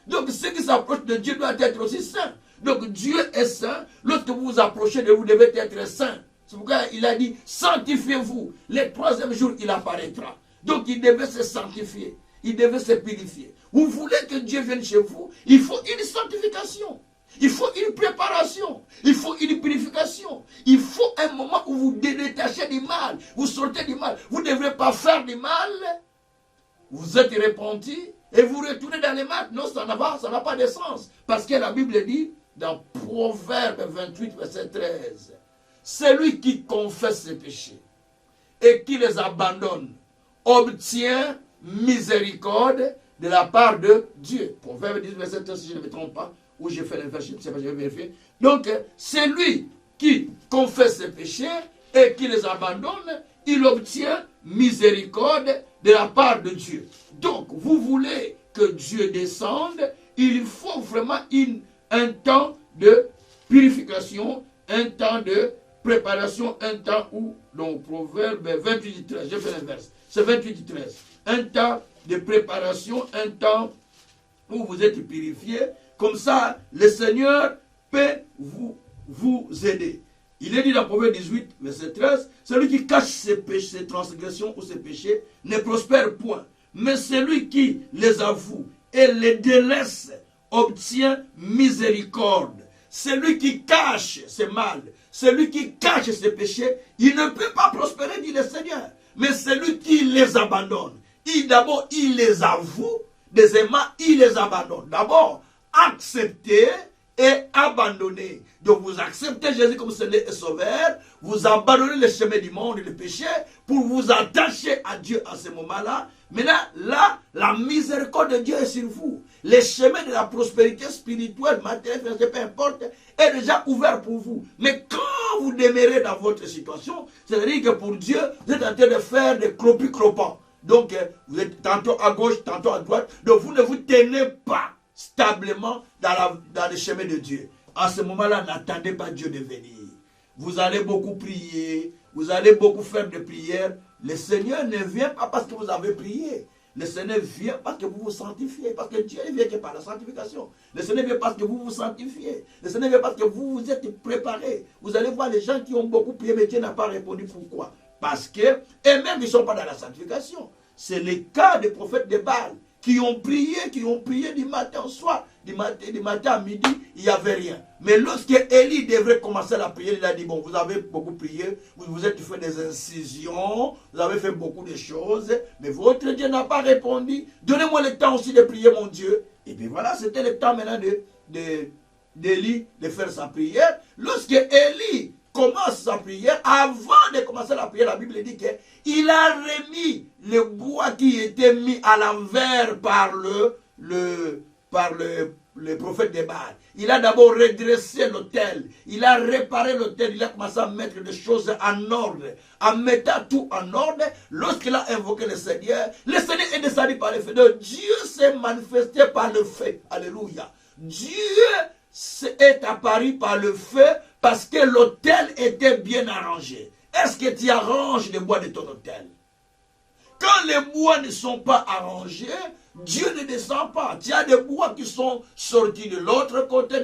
Donc ceux qui s'approchent de Dieu doivent être aussi saints. Donc Dieu est saint. Lorsque vous vous approchez de vous, devez être saint. C'est pourquoi il a dit, sanctifiez-vous. Le 3e jour, il apparaîtra. Donc il devait se sanctifier. Il devait se purifier. Vous voulez que Dieu vienne chez vous, il faut une sanctification. Il faut une préparation. Il faut une purification. Il faut un moment où vous détachez du mal. Vous sortez du mal. Vous ne devrez pas faire du mal. Vous êtes repenti et vous retournez dans les mal. Non, ça n'a pas de sens. Parce que la Bible dit, dans Proverbe 28, verset 13, celui qui confesse ses péchés et qui les abandonne obtient miséricorde de la part de Dieu. Proverbe 10, verset 13, si je ne me trompe pas, où j'ai fait l'inversion, je vais vérifier. Donc, celui qui confesse ses péchés et qui les abandonne, il obtient miséricorde de la part de Dieu. Donc, vous voulez que Dieu descende, il faut vraiment un temps de purification, un temps de préparation, un temps où, donc Proverbe 28, 13, j'ai fait l'inverse, c'est 28, 13, un temps de préparation, un temps où vous êtes purifié, comme ça, le Seigneur peut vous aider. Il est dit dans Proverbe 18, verset 13, celui qui cache ses péchés, ses transgressions ou ses péchés ne prospère point, mais celui qui les avoue et les délaisse obtient miséricorde. Celui qui cache ses mal, celui qui cache ses péchés, il ne peut pas prospérer, dit le Seigneur. Mais celui qui les abandonne, d'abord il les avoue, deuxièmement il les abandonne. D'abord, accepter et abandonner. Donc vous acceptez Jésus comme Seigneur et Sauveur, vous abandonnez le chemin du monde et le péché pour vous attacher à Dieu à ce moment-là. Maintenant, là, la miséricorde de Dieu est sur vous. Le chemin de la prospérité spirituelle, matérielle, peu importe, est déjà ouvert pour vous. Mais quand vous demeurez dans votre situation, c'est-à-dire que pour Dieu, vous êtes en train de faire des clopis-clopants. Donc, vous êtes tantôt à gauche, tantôt à droite. Donc, vous ne vous tenez pas stablement dans le chemin de Dieu. À ce moment-là, n'attendez pas Dieu de venir. Vous allez beaucoup prier, vous allez beaucoup faire de prières. Le Seigneur ne vient pas parce que vous avez prié. Le Seigneur vient parce que vous vous sanctifiez. Parce que Dieu ne vient que par la sanctification. Le Seigneur vient parce que vous vous sanctifiez. Le Seigneur vient parce que vous vous êtes préparés. Vous allez voir les gens qui ont beaucoup prié, mais Dieu n'a pas répondu. Pourquoi? Parce que, et même ils ne sont pas dans la sanctification. C'est le cas des prophètes de Baal qui ont prié du matin au soir, du matin à midi, il n'y avait rien. Mais lorsque Élie devrait commencer la prière, il a dit, bon, vous avez beaucoup prié, vous êtes fait des incisions, vous avez fait beaucoup de choses, mais votre Dieu n'a pas répondu. Donnez-moi le temps aussi de prier mon Dieu. Et puis voilà, c'était le temps maintenant d'Élie de faire sa prière. Lorsque Élie commence sa prière, avant de commencer la prière, la Bible dit qu'il a remis le bois qui était mis à l'envers par le le prophète de Baal. Il a d'abord redressé l'autel. Il a réparé l'autel. Il a commencé à mettre des choses en ordre. En mettant tout en ordre, lorsqu'il a invoqué le Seigneur est descendu par le feu. Donc Dieu s'est manifesté par le feu. Alléluia. Dieu est apparu par le feu parce que l'autel était bien arrangé. Est-ce que tu arranges les bois de ton autel? Quand les bois ne sont pas arrangés, Dieu ne descend pas. Il y a des bois qui sont sortis de l'autre côté,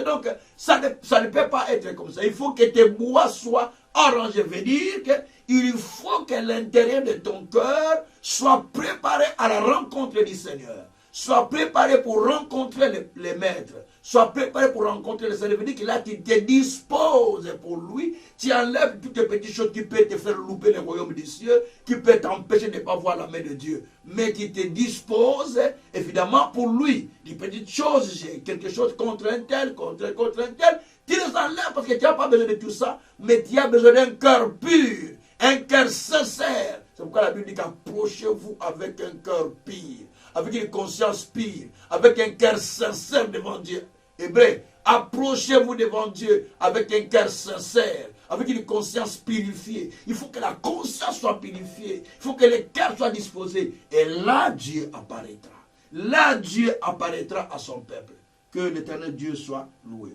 Donc, ça ne peut pas être comme ça. Il faut que tes bois soient arrangés. Veut dire qu'il faut que l'intérieur de ton cœur soit préparé à la rencontre du Seigneur. Sois préparé pour rencontrer les maîtres. Sois préparé pour rencontrer le Seigneur. Ça veut dire que là, tu te disposes pour lui. Tu enlèves toutes les petites choses qui peuvent te faire louper le royaume des cieux, qui peuvent t'empêcher de ne pas voir la main de Dieu. Mais tu te disposes, évidemment, pour lui. Des petites choses, j'ai quelque chose contre un tel, contre un tel. Tu les enlèves parce que tu n'as pas besoin de tout ça, mais tu as besoin d'un cœur pur, un cœur sincère. C'est pourquoi la Bible dit qu'approchez-vous avec un cœur pur, avec une conscience pure, avec un cœur sincère devant Dieu. Hébreu, approchez-vous devant Dieu avec un cœur sincère, avec une conscience purifiée. Il faut que la conscience soit purifiée. Il faut que le cœur soit disposé. Et là, Dieu apparaîtra. Là, Dieu apparaîtra à son peuple. Que l'éternel Dieu soit loué.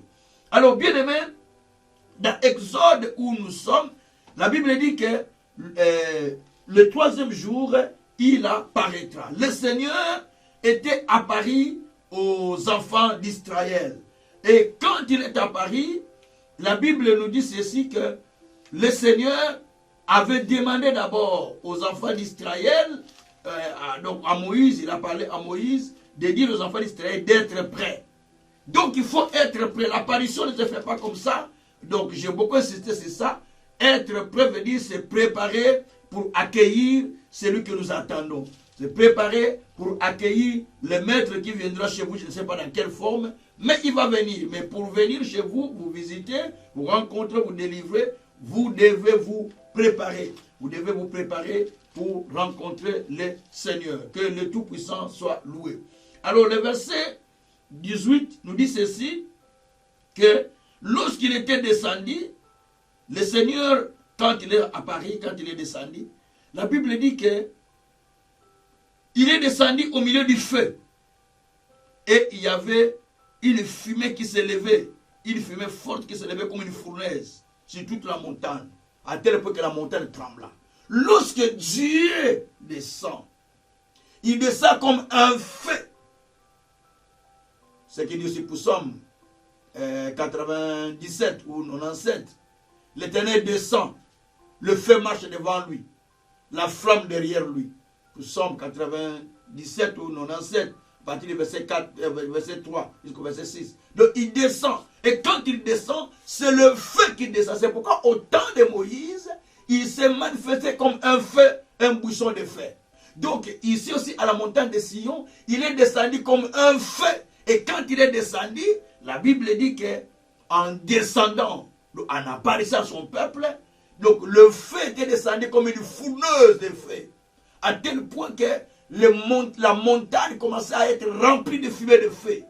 Alors, bien aimé, dans Exode où nous sommes, la Bible dit que le troisième jour, il apparaîtra. Le Seigneur était apparu aux enfants d'Israël. Et quand il est apparu, la Bible nous dit ceci, que le Seigneur avait demandé d'abord aux enfants d'Israël, donc à Moïse, il a parlé à Moïse, de dire aux enfants d'Israël d'être prêts. Donc il faut être prêt. L'apparition ne se fait pas comme ça. Donc j'ai beaucoup insisté sur ça. Être prêt veut dire se préparer pour accueillir celui que nous attendons. Se préparer pour accueillir le maître qui viendra chez vous, je ne sais pas dans quelle forme, mais il va venir. Mais pour venir chez vous, vous visiter, vous rencontrer, vous délivrer, vous devez vous préparer. Vous devez vous préparer pour rencontrer le Seigneur. Que le Tout-Puissant soit loué. Alors le verset 18 nous dit ceci, que lorsqu'il était descendu, le Seigneur, quand il est apparu, quand il est descendu, la Bible dit que il est descendu au milieu du feu. Et il y avait une fumée qui s'élevait, une fumée forte qui s'élevait comme une fournaise sur toute la montagne, à tel point que la montagne trembla. Lorsque Dieu descend, il descend comme un feu. Ce qui dit aussi pour Psaume 97 ou 97. L'Éternel descend, le feu marche devant lui, la flamme derrière lui. Psaume 97 ou 97, à partir du verset 4, verset 3 jusqu'au verset 6. Donc il descend. Et quand il descend, c'est le feu qui descend. C'est pourquoi au temps de Moïse, il s'est manifesté comme un feu, un buisson de feu. Donc ici aussi à la montagne de Sion, il est descendu comme un feu. Et quand il est descendu, la Bible dit qu'en descendant, en apparaissant à son peuple, donc le feu était descendu comme une fourneuse de feu. À tel point que la montagne commençait à être remplie de fumée de feu.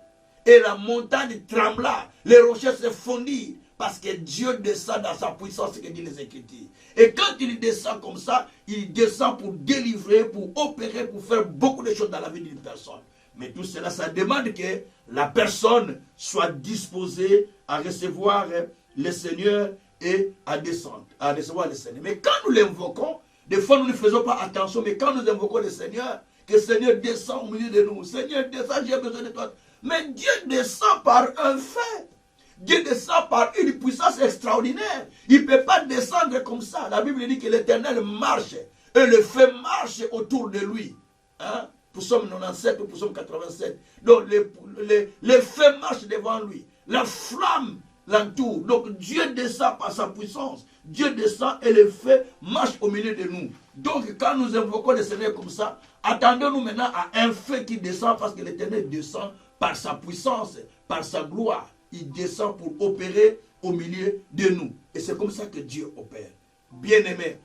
Et la montagne trembla, les rochers se fondirent, parce que Dieu descend dans sa puissance, ce que disent les Écritures. Et quand il descend comme ça, il descend pour délivrer, pour opérer, pour faire beaucoup de choses dans la vie d'une personne. Mais tout cela, ça demande que la personne soit disposée à recevoir le Seigneur et à descendre, à recevoir le Seigneur. Mais quand nous l'invoquons, des fois nous ne faisons pas attention, mais quand nous invoquons le Seigneur, que le Seigneur descend au milieu de nous. Seigneur, descend, j'ai besoin de toi. Mais Dieu descend par un fait. Dieu descend par une puissance extraordinaire. Il ne peut pas descendre comme ça. La Bible dit que l'Éternel marche et le feu marche autour de lui. Hein? Psaume 97 ou Psaume 87. Donc le feu marche devant lui. La flamme l'entoure. Donc Dieu descend par sa puissance. Dieu descend et le feu marche au milieu de nous. Donc quand nous invoquons le Seigneur comme ça, attendons-nous maintenant à un feu qui descend, parce que l'Éternel descend par sa puissance, par sa gloire. Il descend pour opérer au milieu de nous. Et c'est comme ça que Dieu opère. Bien-aimé,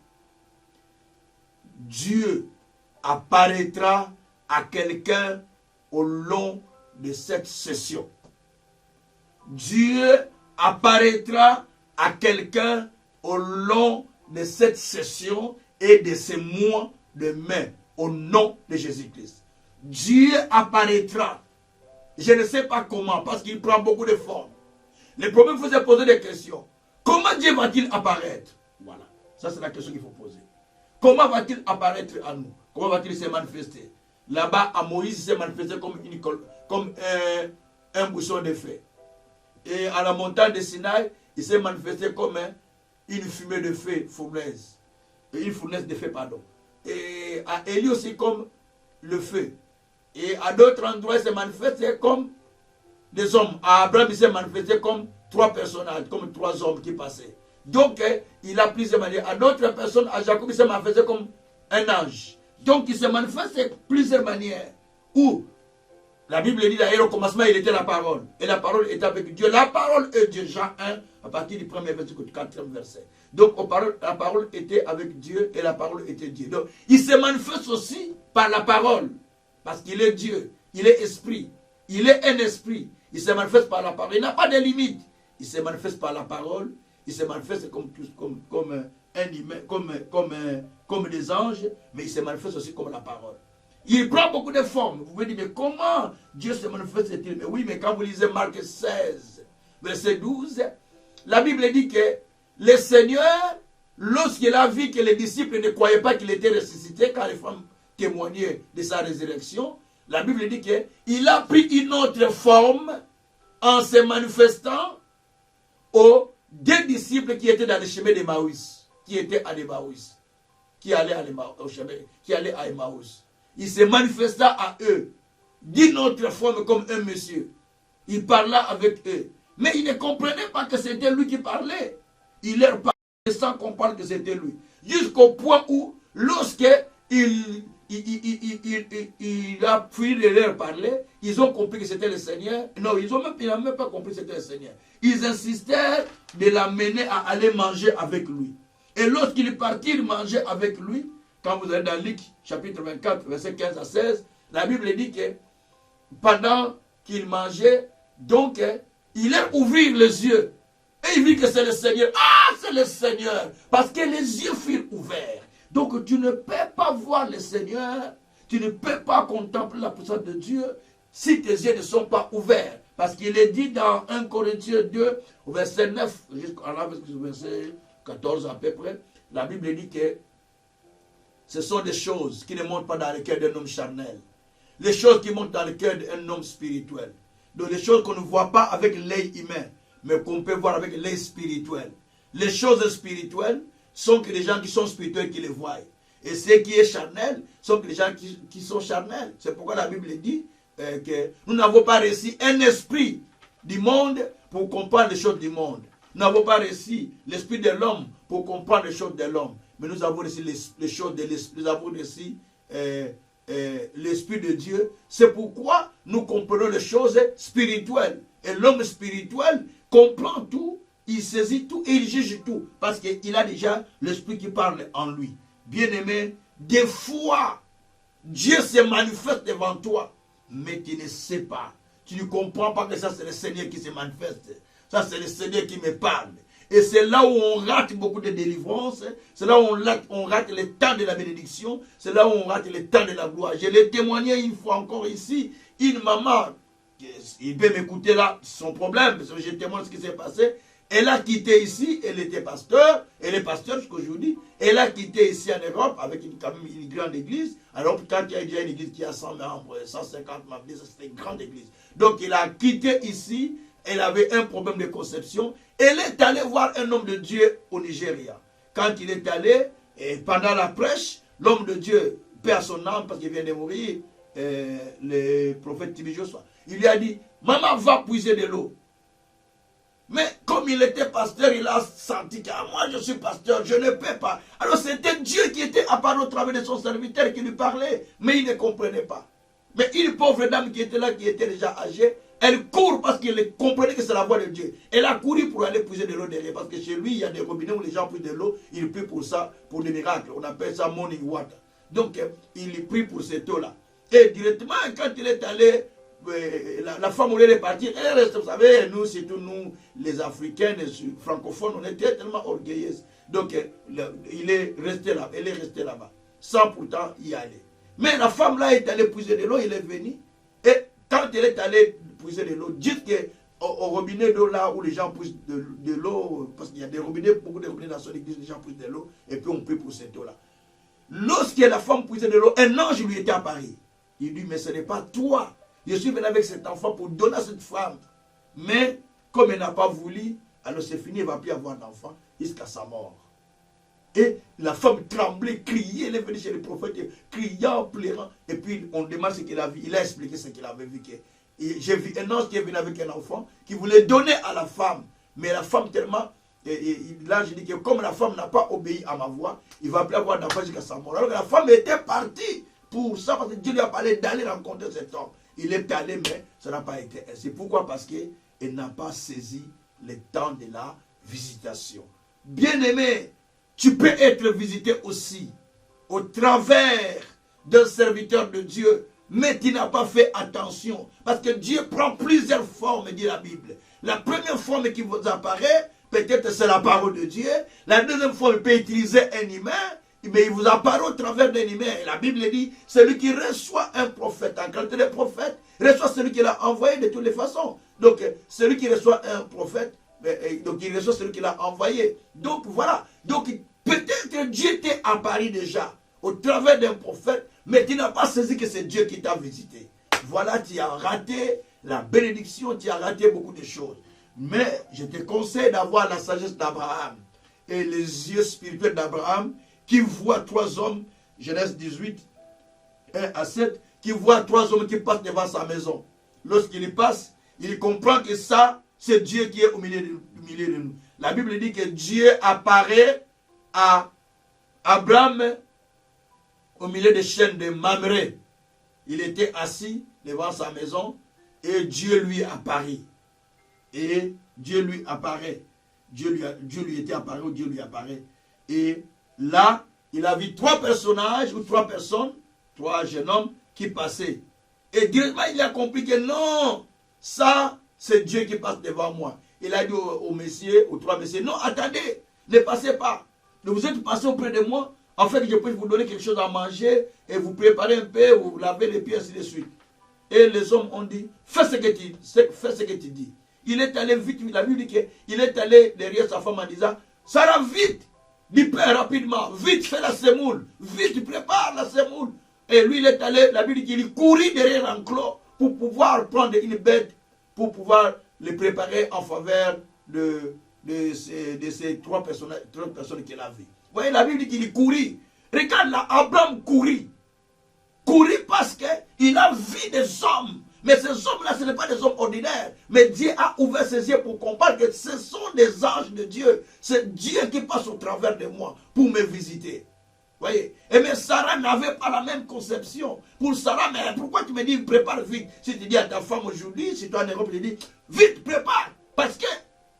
Dieu apparaîtra à quelqu'un au long de cette session. Dieu apparaîtra à quelqu'un au long de cette session et de ces mois de mai, au nom de Jésus-Christ. Dieu apparaîtra. Je ne sais pas comment, parce qu'il prend beaucoup de formes. Le problème, il faut se poser des questions. Comment Dieu va-t-il apparaître? Voilà, ça c'est la question qu'il faut poser. Comment va-t-il apparaître à nous? Comment va-t-il se manifester? Là-bas, à Moïse, il s'est manifesté comme un buisson de feu. Et à la montagne de Sinaï, il s'est manifesté comme une fumée de feu fournaise. Une fournaise de feu, pardon. Et à Élie aussi comme le feu. Et à d'autres endroits, il s'est manifesté comme des hommes. À Abraham, il s'est manifesté comme 3 personnages, comme 3 hommes qui passaient. Donc, il a plusieurs manières. À d'autres personnes, à Jacob, il s'est manifesté comme un ange. Donc, il se manifeste de plusieurs manières. Où la Bible dit d'ailleurs au commencement, il était la parole. Et la parole était avec Dieu. La parole est Dieu. Jean 1, à partir du 1er verset jusqu'au 4e verset. Donc, la parole était avec Dieu et la parole était Dieu. Donc, il se manifeste aussi par la parole. Parce qu'il est Dieu. Il est esprit. Il est un esprit. Il se manifeste par la parole. Il n'a pas de limite. Il se manifeste par la parole. Il se manifeste comme un humain, comme des anges. Mais il se manifeste aussi comme la parole. Il prend beaucoup de formes. Vous pouvez dire, mais comment Dieu se manifeste-t-il? Mais oui, mais quand vous lisez Marc 16, verset 12, la Bible dit que le Seigneur, lorsqu'il a vu que les disciples ne croyaient pas qu'il était ressuscité, quand les femmes témoignaient de sa résurrection, la Bible dit qu'il a pris une autre forme en se manifestant aux 2 disciples qui étaient dans le chemin d'Emmaüs, qui étaient à Emmaüs, qui allaient à Emmaüs. Il se manifesta à eux d'une autre forme comme un monsieur. Il parla avec eux. Mais ils ne comprenaient pas que c'était lui qui parlait. Il leur parlait sans comprendre que c'était lui. Jusqu'au point où, lorsqu'il a pris de leur parler, ils ont compris que c'était le Seigneur. Non, ils n'ont même pas compris que c'était le Seigneur. Ils insistèrent de l'amener à aller manger avec lui. Et lorsqu'ils partirent manger avec lui, quand vous êtes dans Luc, chapitre 24, verset 15 à 16, la Bible dit que pendant qu'il mangeait, donc, il leur ouvrit les yeux. Et il vit que c'est le Seigneur. Ah, c'est le Seigneur. Parce que les yeux furent ouverts. Donc, tu ne peux pas voir le Seigneur. Tu ne peux pas contempler la puissance de Dieu si tes yeux ne sont pas ouverts. Parce qu'il est dit dans 1 Corinthiens 2, au verset 9, jusqu'au verset 14 à peu près, la Bible dit que ce sont des choses qui ne montent pas dans le cœur d'un homme charnel. Les choses qui montent dans le cœur d'un homme spirituel. Donc les choses qu'on ne voit pas avec l'œil humain, mais qu'on peut voir avec l'œil spirituel. Les choses spirituelles sont que les gens qui sont spirituels qui les voient. Et ce qui est charnel sont que les gens qui sont charnels. C'est pourquoi la Bible dit que nous n'avons pas reçu un esprit du monde pour comprendre les choses du monde. Nous n'avons pas reçu l'esprit de l'homme pour comprendre les choses de l'homme. Mais nous avons reçu les choses de l'esprit. Nous avons reçu l'esprit de Dieu. C'est pourquoi nous comprenons les choses spirituelles. Et l'homme spirituel comprend tout, il saisit tout et il juge tout. Parce qu'il a déjà l'esprit qui parle en lui. Bien-aimé, des fois, Dieu se manifeste devant toi, mais tu ne sais pas. Tu ne comprends pas que ça c'est le Seigneur qui se manifeste. Ça c'est le Seigneur qui me parle. Et c'est là où on rate beaucoup de délivrance. C'est là où on rate le temps de la bénédiction. C'est là où on rate le temps de la gloire. Je l'ai témoigné une fois encore ici. Une maman, il peut m'écouter là, son problème, parce que je témoigne ce qui s'est passé. Elle a quitté ici, elle était pasteur, elle est pasteur jusqu'aujourd'hui. Elle a quitté ici en Europe avec quand même une grande église. Alors quand il y a déjà une église qui a 100 membres, 150 membres, c'était une grande église. Donc il a quitté ici. Elle avait un problème de conception. Elle est allée voir un homme de Dieu au Nigeria. Quand il est allé, et pendant la prêche, l'homme de Dieu perd son âme parce qu'il vient de mourir, le prophète Tibé Joshua. Il lui a dit, maman va puiser de l'eau. Mais comme il était pasteur, il a senti que moi je suis pasteur, je ne peux pas. Alors c'était Dieu qui était apparu au travers de son serviteur qui lui parlait, mais il ne comprenait pas. Mais une pauvre dame qui était là, qui était déjà âgée, elle court parce qu'elle comprenait que c'est la voix de Dieu. Elle a couru pour aller puiser de l'eau derrière. Parce que chez lui, il y a des robinets où les gens puisent de l'eau. Il prie pour ça, pour des miracles. On appelle ça morning water. Donc, il prie pour cette eau-là. Et directement, quand il est allé la femme, au lieu de partir, elle reste, vous savez, nous, surtout nous, les Africains, les francophones, on était tellement orgueilleuses. Donc, il est resté là, elle est restée là-bas, sans pourtant y aller. Mais la femme là est allée puiser de l'eau, il est venu. Et quand elle est allée puiser de l'eau, dites qu'au robinet d'eau là où les gens puisent de l'eau, parce qu'il y a des robinets, beaucoup de robinets dans son église, les gens puisent de l'eau, et puis on prie pour cette eau là. Lorsque la femme puisait de l'eau, un ange lui était apparu. Il dit, mais ce n'est pas toi. Je suis venu avec cet enfant pour donner à cette femme. Mais comme elle n'a pas voulu, alors c'est fini, elle ne va plus avoir d'enfant jusqu'à sa mort. Et la femme tremblait, criait, elle est venue chez le prophète, criant, pleurant. Et puis on demande ce qu'il a vu. Il a expliqué ce qu'il avait vu. J'ai vu un ange qui est venu avec un enfant, qui voulait donner à la femme. Mais la femme tellement... là, je dis que comme la femme n'a pas obéi à ma voix, il ne va plus avoir d'enfant jusqu'à sa mort. Alors que la femme était partie pour ça, parce que Dieu lui a parlé d'aller rencontrer cet homme. Il est allé, mais ça n'a pas été ainsi. Pourquoi? Parce qu'elle n'a pas saisi le temps de la visitation. Bien-aimé, tu peux être visité aussi au travers d'un serviteur de Dieu, mais tu n'as pas fait attention. Parce que Dieu prend plusieurs formes, dit la Bible. La première forme qui vous apparaît, peut-être c'est la parole de Dieu. La deuxième forme, il peut utiliser un humain, mais il vous apparaît au travers d'un humain. Et la Bible dit, celui qui reçoit un prophète en qualité de prophète, reçoit celui qui l'a envoyé de toutes les façons. Donc, celui qui reçoit un prophète, donc il reçoit celui qui l'a envoyé. Donc, voilà. Donc, peut-être Dieu t'est apparu déjà au travers d'un prophète, mais tu n'as pas saisi que c'est Dieu qui t'a visité. Voilà, tu as raté la bénédiction, tu as raté beaucoup de choses. Mais je te conseille d'avoir la sagesse d'Abraham et les yeux spirituels d'Abraham qui voit trois hommes, Genèse 18, 1 à 7, qui voit trois hommes qui passent devant sa maison. Lorsqu'il y passe, il comprend que ça, c'est Dieu qui est au milieu de nous. La Bible dit que Dieu apparaît à Abraham au milieu des chaînes de Mamré. Il était assis devant sa maison et Dieu lui apparaît. Et Dieu lui apparaît. Dieu lui était apparu, ou Dieu lui apparaît. Et là, il a vu trois personnages ou trois personnes, trois jeunes hommes qui passaient. Et directement, il a compris que non, ça, c'est Dieu qui passe devant moi. Il a dit aux messieurs, aux trois messieurs, non, attendez, ne passez pas. Vous êtes passés auprès de moi, afin que je puisse vous donner quelque chose à manger et vous préparer un peu, vous lavez les pieds, ainsi de suite. Et les hommes ont dit, fais ce que tu dis. Il est allé vite, la Bible dit qu'il est allé derrière sa femme en disant, Sarah, vite, dis pain rapidement, vite, fais la semoule, vite, prépare la semoule. Et lui, il est allé, la Bible dit qu'il courit derrière l'enclos pour pouvoir prendre une bête, pour pouvoir les préparer en faveur de ces trois personnes qu'il a vues. Vous voyez, la Bible dit qu'il courit. Regarde là, Abraham courit. Courit parce qu'il a vu des hommes. Mais ces hommes-là, ce ne sont pas des hommes ordinaires. Mais Dieu a ouvert ses yeux pour comprendre que ce sont des anges de Dieu. C'est Dieu qui passe au travers de moi pour me visiter. Voyez. Et mais Sarah n'avait pas la même conception. Pour Sarah, mais pourquoi tu me dis prépare vite? Si tu dis à ta femme aujourd'hui, si toi en Europe, tu dis vite, prépare. Parce que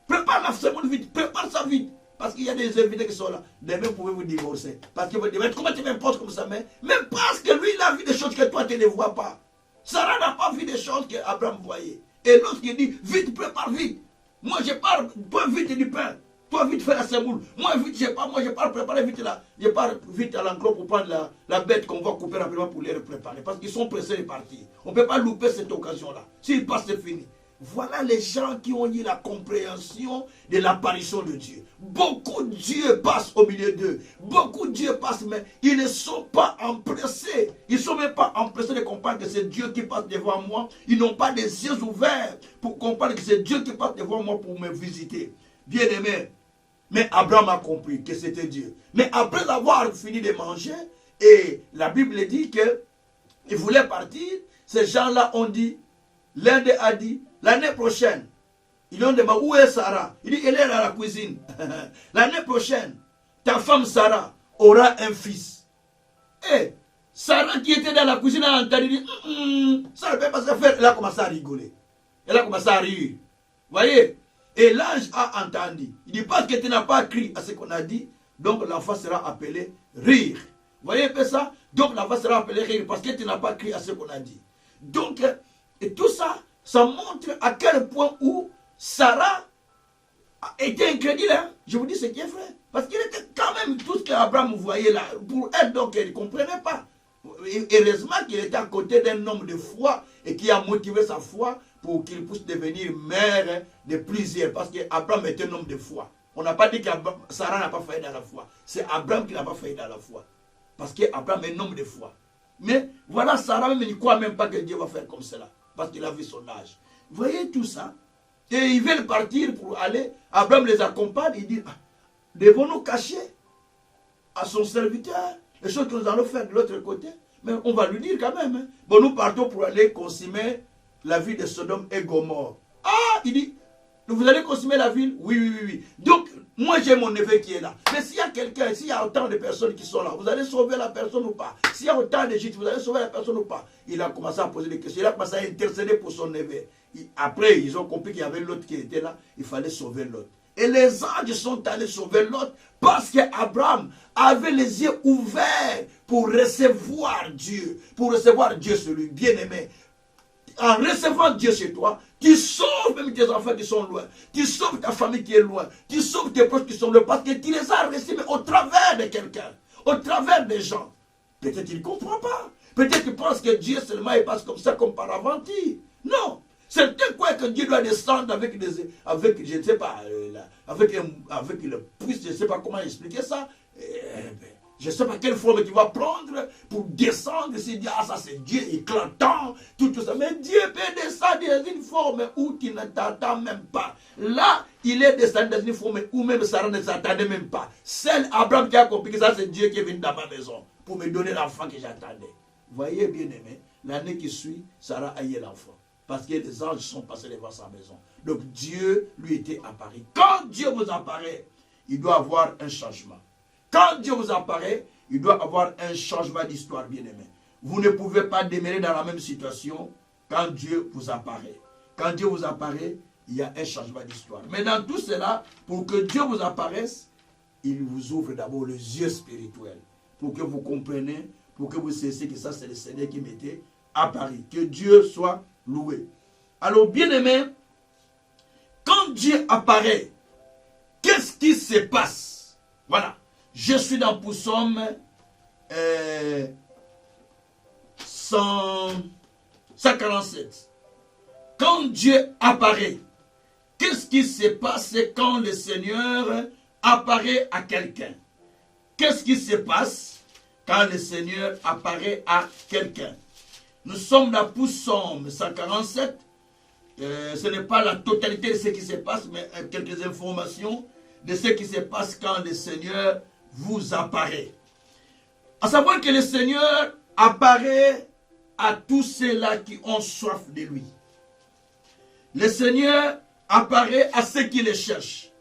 prépare la semoule vite, prépare ça vite. Parce qu'il y a des invités qui sont là. Demain, vous pouvez vous divorcer. Parce que vous dites, comment tu m'importes comme ça? Mais même parce que lui, il a vu des choses que toi, tu ne vois pas. Sarah n'a pas vu des choses qu'Abraham voyait. Et lorsqu'il dit, vite, prépare vite. Moi, je pars, toi, vite du pain. Toi, vite, fais la semoule. Moi, vite, je pars préparer vite là. Je pars vite à l'enclos pour prendre la bête qu'on va couper rapidement pour les préparer. Parce qu'ils sont pressés de partir. On ne peut pas louper cette occasion-là. S'ils passent, c'est fini. Voilà les gens qui ont eu la compréhension de l'apparition de Dieu. Beaucoup de Dieu passe au milieu d'eux. Beaucoup de Dieu passe, mais ils ne sont pas empressés. Ils ne sont même pas empressés de comprendre que c'est Dieu qui passe devant moi. Ils n'ont pas des yeux ouverts pour comprendre que c'est Dieu qui passe devant moi pour me visiter. Bien aimé. Mais Abraham a compris que c'était Dieu. Mais après avoir fini de manger, et la Bible dit qu'il voulait partir, ces gens-là ont dit, l'un d'eux a dit, l'année prochaine, ils ont demandé où est Sarah. Il dit, elle est à la cuisine. L'année prochaine, ta femme Sarah aura un fils. Et Sarah qui était dans la cuisine a entendu, dit, ça ne peut pas se faire. Elle a commencé à rigoler. Elle a commencé à rire. Voyez? Et l'ange a entendu. Il dit, parce que tu n'as pas crié à ce qu'on a dit, donc l'enfant sera appelé rire. Voyez un peu ça? Donc l'enfant sera appelé rire parce que tu n'as pas crié à ce qu'on a dit. Donc, Et tout ça, ça montre à quel point où Sarah était incrédule. Hein? Je vous dis ce qui est vrai. Parce qu'il était quand même tout ce qu'Abraham voyait là. Pour elle, donc, elle ne comprenait pas. Heureusement qu'il était à côté d'un homme de foi et qui a motivé sa foi pour qu'il puisse devenir mère de plusieurs. Parce qu'Abraham était un homme de foi. On n'a pas dit que Sarah n'a pas failli dans la foi. C'est Abraham qui n'a pas failli dans la foi. Parce qu'Abraham est un homme de foi. Mais voilà, Sarah même ne croit même pas que Dieu va faire comme cela. Parce qu'il a vu son âge. Vous voyez tout ça? Et ils veulent partir pour aller. Abraham les accompagne. Il dit, devons-nous cacher à son serviteur les choses que nous allons faire de l'autre côté? Mais on va lui dire quand même. Hein. Bon, nous partons pour aller consommer la vie de Sodome et Gomorrhe. Ah, il dit, vous allez consommer la ville? Oui, oui, oui, oui. Donc, moi j'ai mon neveu qui est là. Mais s'il y a quelqu'un, s'il y a autant de personnes qui sont là, vous allez sauver la personne ou pas? S'il y a autant de gîtes, vous allez sauver la personne ou pas? Il a commencé à poser des questions. Il a commencé à intercéder pour son neveu. Après, ils ont compris qu'il y avait l'autre qui était là. Il fallait sauver l'autre. Et les anges sont allés sauver l'autre parce qu'Abraham avait les yeux ouverts pour recevoir Dieu. Pour recevoir Dieu, celui bien-aimé. En recevant Dieu chez toi, tu sauves même tes enfants qui sont loin. Tu sauves ta famille qui est loin. Tu sauves tes proches qui sont loin. Parce que tu les as reçus au travers de quelqu'un. Au travers des gens. Peut-être qu'il ne comprend pas. Peut-être qu'il pense que Dieu seulement il passe comme ça, comme par aventure. Non. Certains croient que Dieu doit descendre avec je ne sais pas, avec le pouce, je ne sais pas comment expliquer ça. Je ne sais pas quelle forme tu vas prendre pour descendre. Si ah, ça c'est Dieu éclatant, tout ça. Mais Dieu peut descendre dans une forme où tu ne t'attends même pas. Là, il est descendu dans une forme où même Sarah ne s'attendait même pas. Seul Abraham qui a compris que ça c'est Dieu qui est venu dans ma maison pour me donner l'enfant que j'attendais. Voyez bien aimé, l'année qui suit, Sarah a eu l'enfant. Parce que les anges sont passés devant sa maison. Donc Dieu lui était apparu. Quand Dieu vous apparaît, il doit avoir un changement. Quand Dieu vous apparaît, il doit avoir un changement d'histoire, bien-aimé. Vous ne pouvez pas demeurer dans la même situation quand Dieu vous apparaît. Quand Dieu vous apparaît, il y a un changement d'histoire. Mais dans tout cela, pour que Dieu vous apparaisse, il vous ouvre d'abord les yeux spirituels. Pour que vous compreniez, pour que vous cessiez que ça c'est le Seigneur qui m'était apparu. Que Dieu soit loué. Alors, bien-aimé, quand Dieu apparaît, qu'est-ce qui se passe? Voilà. Je suis dans Psaume 147. Quand Dieu apparaît, qu'est-ce qui se passe quand le Seigneur apparaît à quelqu'un? Qu'est-ce qui se passe quand le Seigneur apparaît à quelqu'un? Nous sommes dans Psaume 147. Ce n'est pas la totalité de ce qui se passe, mais quelques informations de ce qui se passe quand le Seigneur vous apparaît. À savoir que le Seigneur apparaît à tous ceux-là qui ont soif de lui. Le Seigneur apparaît à ceux qui le cherchent.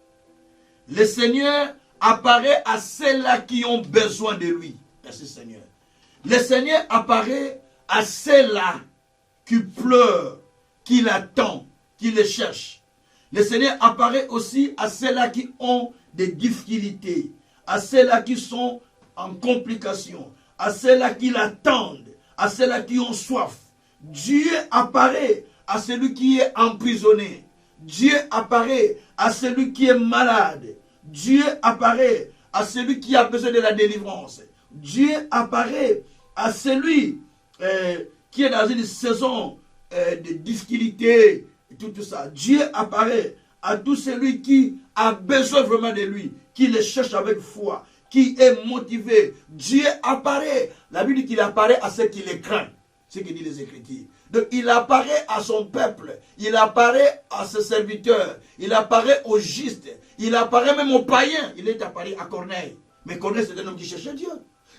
Le Seigneur apparaît à ceux-là qui ont besoin de lui. Merci Seigneur. Le Seigneur apparaît à ceux-là qui pleurent, qui l'attendent, qui le cherchent. Le Seigneur apparaît aussi à ceux-là qui ont des difficultés, à ceux-là qui sont en complication, à ceux-là qui l'attendent, à ceux-là qui ont soif. Dieu apparaît à celui qui est emprisonné. Dieu apparaît à celui qui est malade. Dieu apparaît à celui qui a besoin de la délivrance. Dieu apparaît à celui qui est dans une saison de difficulté, et tout ça. Dieu apparaît à tout celui qui a besoin vraiment de lui, qui le cherche avec foi, qui est motivé. Dieu apparaît. La Bible dit qu'il apparaît à ceux qui le craignent. C'est ce que dit les Écritures. Donc il apparaît à son peuple, il apparaît à ses serviteurs, il apparaît aux justes, il apparaît même aux païens. Il est apparu à Corneille. Mais Corneille c'est un homme qui cherchait Dieu.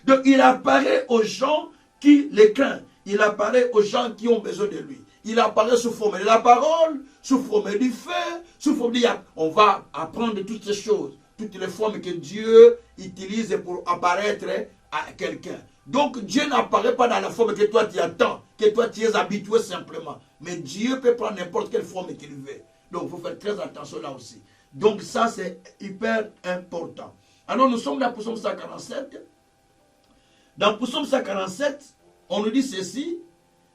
Donc il apparaît aux gens qui le craignent. Il apparaît aux gens qui ont besoin de lui. Il apparaît sous forme de la parole, sous forme du feu, sous forme de... On va apprendre toutes ces choses, toutes les formes que Dieu utilise pour apparaître à quelqu'un. Donc Dieu n'apparaît pas dans la forme que toi tu attends, que toi tu es habitué simplement. Mais Dieu peut prendre n'importe quelle forme qu'il veut. Donc il faut faire très attention là aussi. Donc ça c'est hyper important. Alors nous sommes dans Psaume 147. Dans Psaume 147, on nous dit ceci.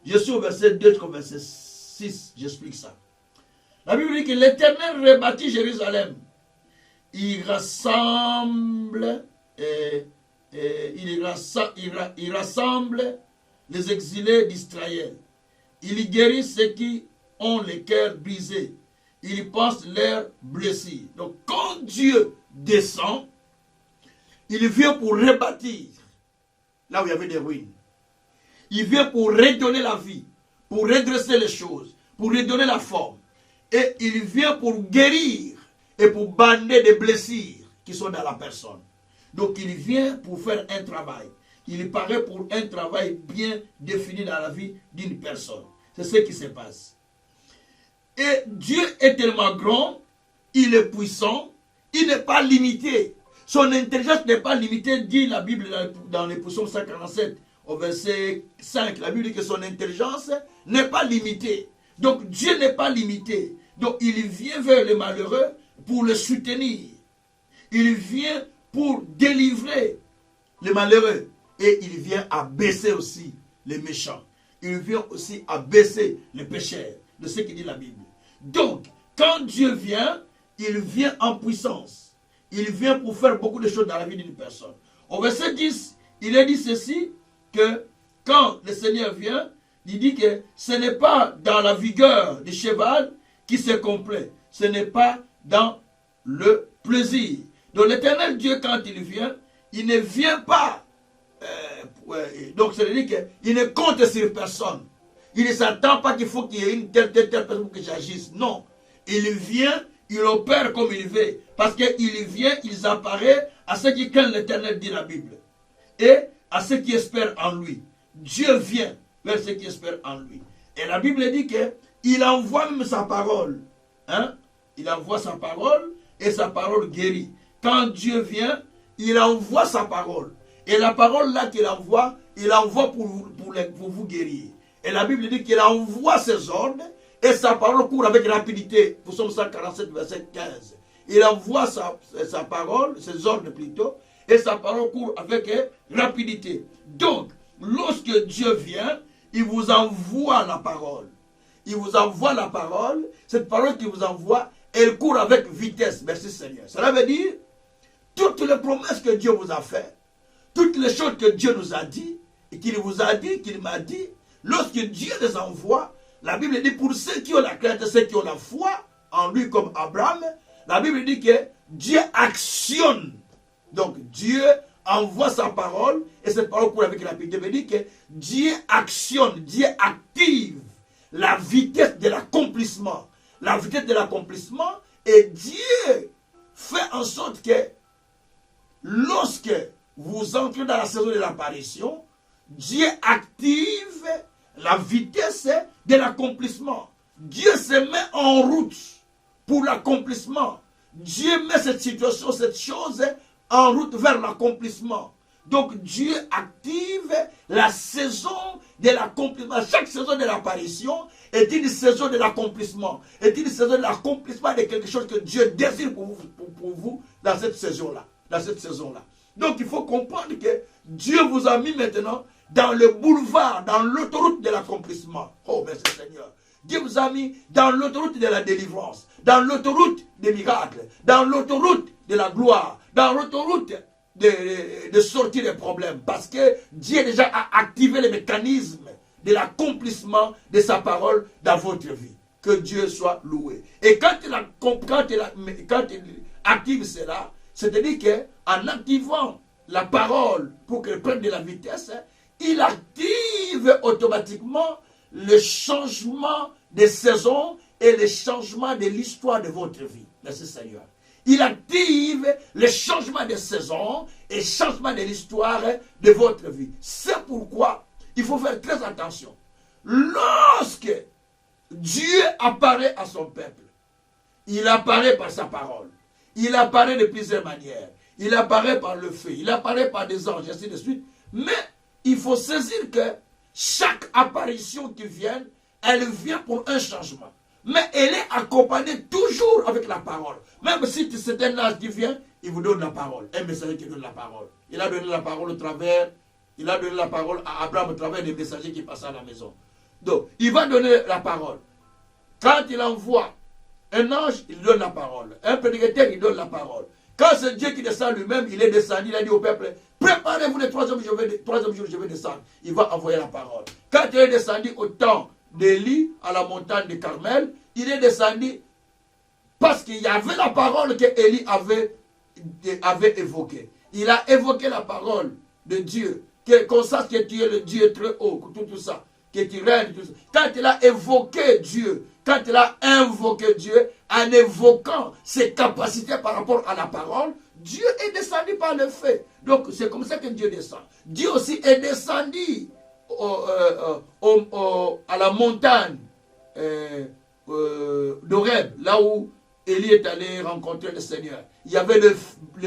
Je suis au verset 2 jusqu'au verset 6, j'explique ça. La Bible dit que l'Éternel rebâtit Jérusalem. Il rassemble, il rassemble les exilés d'Israël. Il guérit ceux qui ont les cœurs brisés. Il pense leurs blessures. Donc quand Dieu descend, il vient pour rebâtir là où il y avait des ruines. Il vient pour redonner la vie, pour redresser les choses, pour redonner la forme. Et il vient pour guérir et pour bander des blessures qui sont dans la personne. Donc il vient pour faire un travail. Il paraît pour un travail bien défini dans la vie d'une personne. C'est ce qui se passe. Et Dieu est tellement grand, il est puissant, il n'est pas limité. Son intelligence n'est pas limitée, dit la Bible dans les psaumes 147, au verset 5. La Bible dit que son intelligence n'est pas limitée. Donc Dieu n'est pas limité. Donc il vient vers les malheureux pour les soutenir. Il vient pour délivrer les malheureux. Et il vient abaisser aussi les méchants. Il vient aussi abaisser les pécheurs. De ce que dit la Bible. Donc, quand Dieu vient, il vient en puissance. Il vient pour faire beaucoup de choses dans la vie d'une personne. Au verset 10, il est dit ceci, que quand le Seigneur vient, il dit que ce n'est pas dans la vigueur du cheval qui se complaît. Ce n'est pas dans le plaisir. Donc l'Éternel Dieu, quand il vient, il ne vient pas. Donc ça veut dire qu'il ne compte sur personne. Il ne s'attend pas qu'il faut qu'il y ait une telle personne pour que j'agisse. Non. Il vient, il opère comme il veut. Parce qu'il vient, il apparaît à ceux qui craignent l'Éternel, dit la Bible. Et à ceux qui espèrent en lui. Dieu vient vers ceux qui espèrent en lui. Et la Bible dit qu'il envoie même sa parole. Hein? Il envoie sa parole et sa parole guérit. Quand Dieu vient, il envoie sa parole. Et la parole là qu'il envoie, il envoie pour vous guérir. Et la Bible dit qu'il envoie ses ordres et sa parole court avec rapidité. Psaume 147, verset 15. Il envoie sa parole, ses ordres plutôt, et sa parole court avec rapidité. Donc, lorsque Dieu vient, il vous envoie la parole. Il vous envoie la parole. Cette parole qu'il vous envoie, elle court avec vitesse. Merci Seigneur. Cela veut dire, toutes les promesses que Dieu vous a faites, toutes les choses que Dieu nous a dit, et qu'il vous a dit, qu'il m'a dit, lorsque Dieu les envoie, la Bible dit pour ceux qui ont la crainte, ceux qui ont la foi en lui comme Abraham, la Bible dit que Dieu actionne. Donc Dieu envoie sa parole et cette parole court avec rapidité. Ça veut dire que Dieu actionne, Dieu active la vitesse de l'accomplissement. La vitesse de l'accomplissement et Dieu fait en sorte que lorsque vous entrez dans la saison de l'apparition, Dieu active la vitesse de l'accomplissement. Dieu se met en route pour l'accomplissement. Dieu met cette situation, cette chose en route vers l'accomplissement. Donc Dieu active la saison de l'accomplissement. Chaque saison de l'apparition est une saison de l'accomplissement. Est une saison de l'accomplissement de quelque chose que Dieu désire pour vous dans cette saison-là. Donc il faut comprendre que Dieu vous a mis maintenant dans le boulevard, dans l'autoroute de l'accomplissement. Oh, merci Seigneur. Dieu vous a mis dans l'autoroute de la délivrance, dans l'autoroute des miracles, dans l'autoroute de la gloire, dans l'autoroute de sortir des problèmes. Parce que Dieu déjà a activé les mécanismes de l'accomplissement de sa parole dans votre vie. Que Dieu soit loué. Et quand il active cela, c'est-à-dire qu'en activant la parole pour qu'elle prenne de la vitesse, il active automatiquement le changement des saisons et le changement de l'histoire de votre vie. Merci Seigneur. Il active le changement des saisons et le changement de l'histoire de votre vie. C'est pourquoi il faut faire très attention. Lorsque Dieu apparaît à son peuple, il apparaît par sa parole. Il apparaît de plusieurs manières. Il apparaît par le feu, il apparaît par des anges, ainsi de suite. Mais il faut saisir que chaque apparition qui vient, elle vient pour un changement. Mais elle est accompagnée toujours avec la parole. Même si c'est un âge qui vient, il vous donne la parole. Un messager qui donne la parole. Il a donné la parole à Abraham au travers des messagers qui passaient à la maison. Donc, il va donner la parole. Quand il envoie un ange, il donne la parole. Un prédicateur, il donne la parole. Quand c'est Dieu qui descend lui-même, il est descendu, il a dit au peuple, préparez-vous les 3 jours, je vais descendre. Il va envoyer la parole. Quand il est descendu au temps d'Élie, à la montagne de Carmel, il est descendu parce qu'il y avait la parole que Élie avait évoquée. Il a évoqué la parole de Dieu, qu'on sache que tu es le Dieu très haut, tout ça, que tu règnes, tout ça. Quand il a évoqué Dieu, quand il a invoqué Dieu, en évoquant ses capacités par rapport à la parole, Dieu est descendu par le fait. Donc c'est comme ça que Dieu descend. Dieu aussi est descendu à la montagne d'Horeb, là où Élie est allé rencontrer le Seigneur. Il y avait le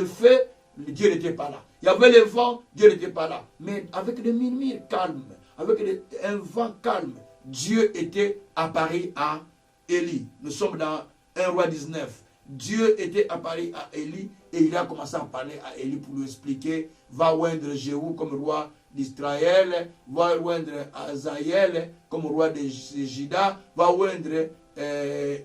feu, Dieu n'était pas là. Il y avait le vent, Dieu n'était pas là. Mais avec des murmures calmes, avec un vent calme, Dieu était apparu à Élie. Nous sommes dans 1 roi 19. Dieu était apparu à Élie et il a commencé à parler à Élie pour lui expliquer, va oindre Jéhu comme roi d'Israël, va oindre Azaël comme roi de Juda, va oindre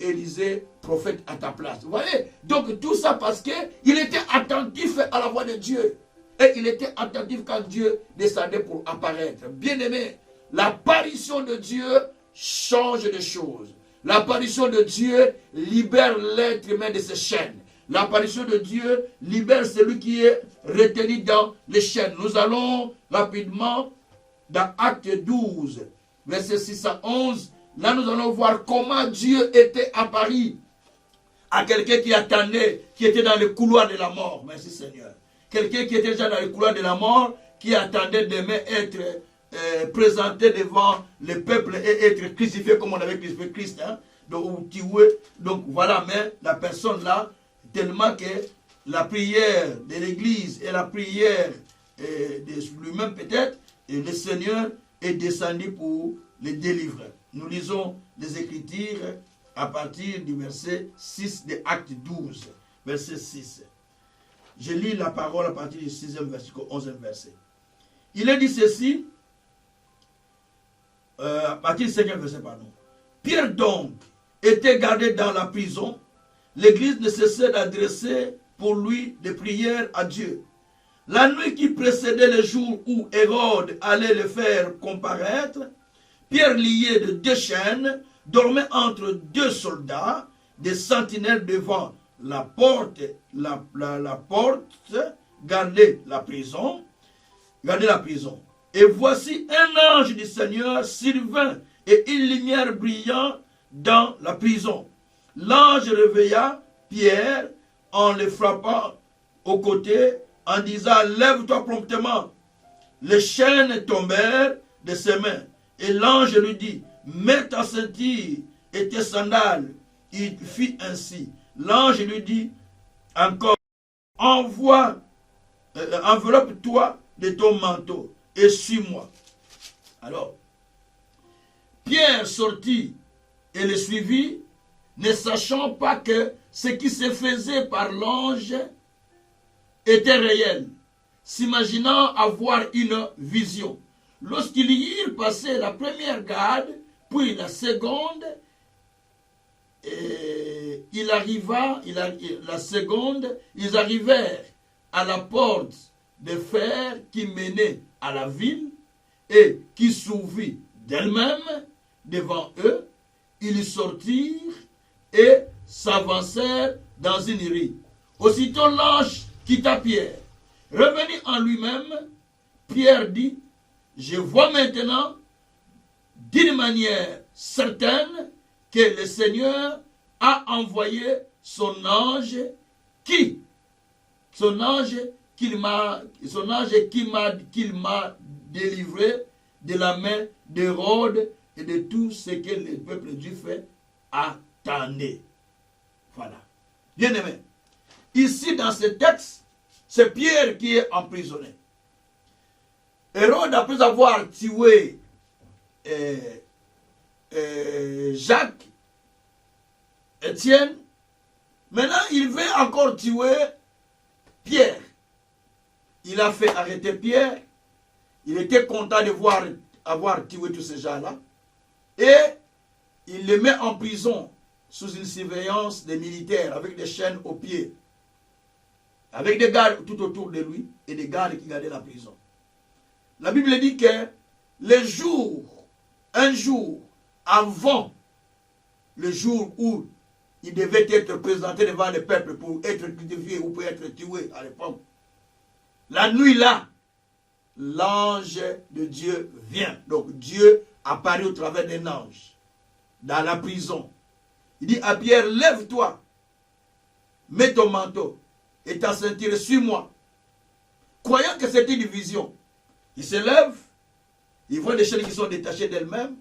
Élisée, prophète à ta place. Vous voyez? Donc tout ça parce qu'il était attentif à la voix de Dieu. Et il était attentif quand Dieu descendait pour apparaître. Bien aimé, l'apparition de Dieu change les choses. L'apparition de Dieu libère l'être humain de ses chaînes. L'apparition de Dieu libère celui qui est retenu dans les chaînes. Nous allons rapidement dans Acte 12, verset 6 à 11. Là, nous allons voir comment Dieu était apparu à quelqu'un qui attendait, qui était dans le couloir de la mort. Merci Seigneur. Quelqu'un qui était déjà dans le couloir de la mort, qui attendait demain être présenté devant le peuple et être crucifié comme on avait crucifié Christ. Hein? Donc voilà, mais la personne là, tellement que la prière de l'Église et la prière de lui-même peut-être, et le Seigneur est descendu pour les délivrer. Nous lisons les Écritures à partir du verset 6 de Acte 12, verset 6. Je lis la parole à partir du 6e verset, 11e verset. Il est dit ceci, à partir du 5e verset, pardon. Pierre donc était gardé dans la prison. L'Église ne cessait d'adresser pour lui des prières à Dieu. La nuit qui précédait le jour où Hérode allait le faire comparaître, Pierre, lié de 2 chaînes, dormait entre 2 soldats, des sentinelles devant la porte, gardait la prison. Et voici un ange du Seigneur survint et une lumière brillant dans la prison. L'ange réveilla Pierre en le frappant au côté, en disant, lève-toi promptement. Les chaînes tombèrent de ses mains. Et l'ange lui dit, mets ta ceinture et tes sandales. Il fit ainsi. L'ange lui dit encore, enveloppe-toi de ton manteau et suis-moi. Alors, Pierre sortit et le suivit, ne sachant pas que ce qui se faisait par l'ange était réel, s'imaginant avoir une vision. Lorsqu'ils eurent passé la première garde, puis la seconde, ils arrivèrent à la porte de fer qui menait à la ville et qui s'ouvrit d'elle-même devant eux. Ils sortirent et s'avancèrent dans une rue. Aussitôt l'ange quitta Pierre. Revenu en lui-même, Pierre dit, je vois maintenant d'une manière certaine que le Seigneur a envoyé son ange qui m'a délivré de la main d'Hérode et de tout ce que le peuple du fait attendait. Voilà. Bien aimé, ici dans ce texte, c'est Pierre qui est emprisonné. Hérode, après avoir tué Jacques, Étienne, maintenant il veut encore tuer Pierre. Il a fait arrêter Pierre. Il était content de avoir tué tous ces gens-là. Et il le met en prison sous une surveillance des militaires avec des chaînes aux pieds, avec des gardes tout autour de lui et des gardes qui gardaient la prison. La Bible dit que un jour avant le jour où il devait être présenté devant le peuple pour être crucifié ou pour être tué à l'époque, la nuit là, l'ange de Dieu vient. Donc Dieu apparaît au travers d'un ange dans la prison. Il dit à Pierre, lève-toi, mets ton manteau et ta ceinture, suis-moi. Croyant que c'était une vision, il se lève, il voit des chaînes qui sont détachées d'elles-mêmes,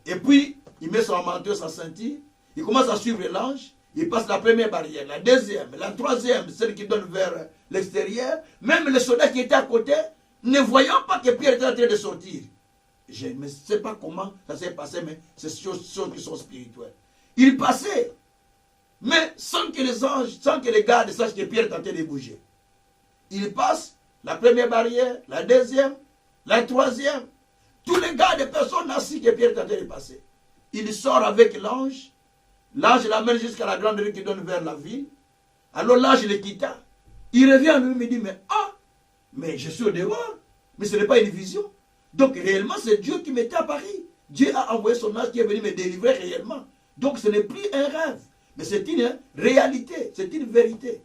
et puis il met son manteau, sa ceinture, il commence à suivre l'ange, il passe la première barrière, la deuxième, la troisième, celle qui donne vers l'extérieur. Même les soldats qui étaient à côté, ne voyant pas que Pierre était en train de sortir. Je ne sais pas comment ça s'est passé, mais c'est choses qui sont spirituelles. Il passait, mais sans que les anges, sans que les gardes sachent que Pierre est en train de bouger. Il passe la première barrière, la deuxième, la troisième. Tous les gardes, personne n'a su que Pierre est en train de passer. Il sort avec l'ange. L'ange l'amène jusqu'à la grande rue qui donne vers la ville. Alors l'ange le quitta. Il revient à lui et me dit, mais je suis au dehors. Mais ce n'est pas une vision. Donc réellement, c'est Dieu qui m'était à Paris. Dieu a envoyé son ange qui est venu me délivrer réellement. Donc ce n'est plus un rêve. Mais c'est une réalité. C'est une vérité.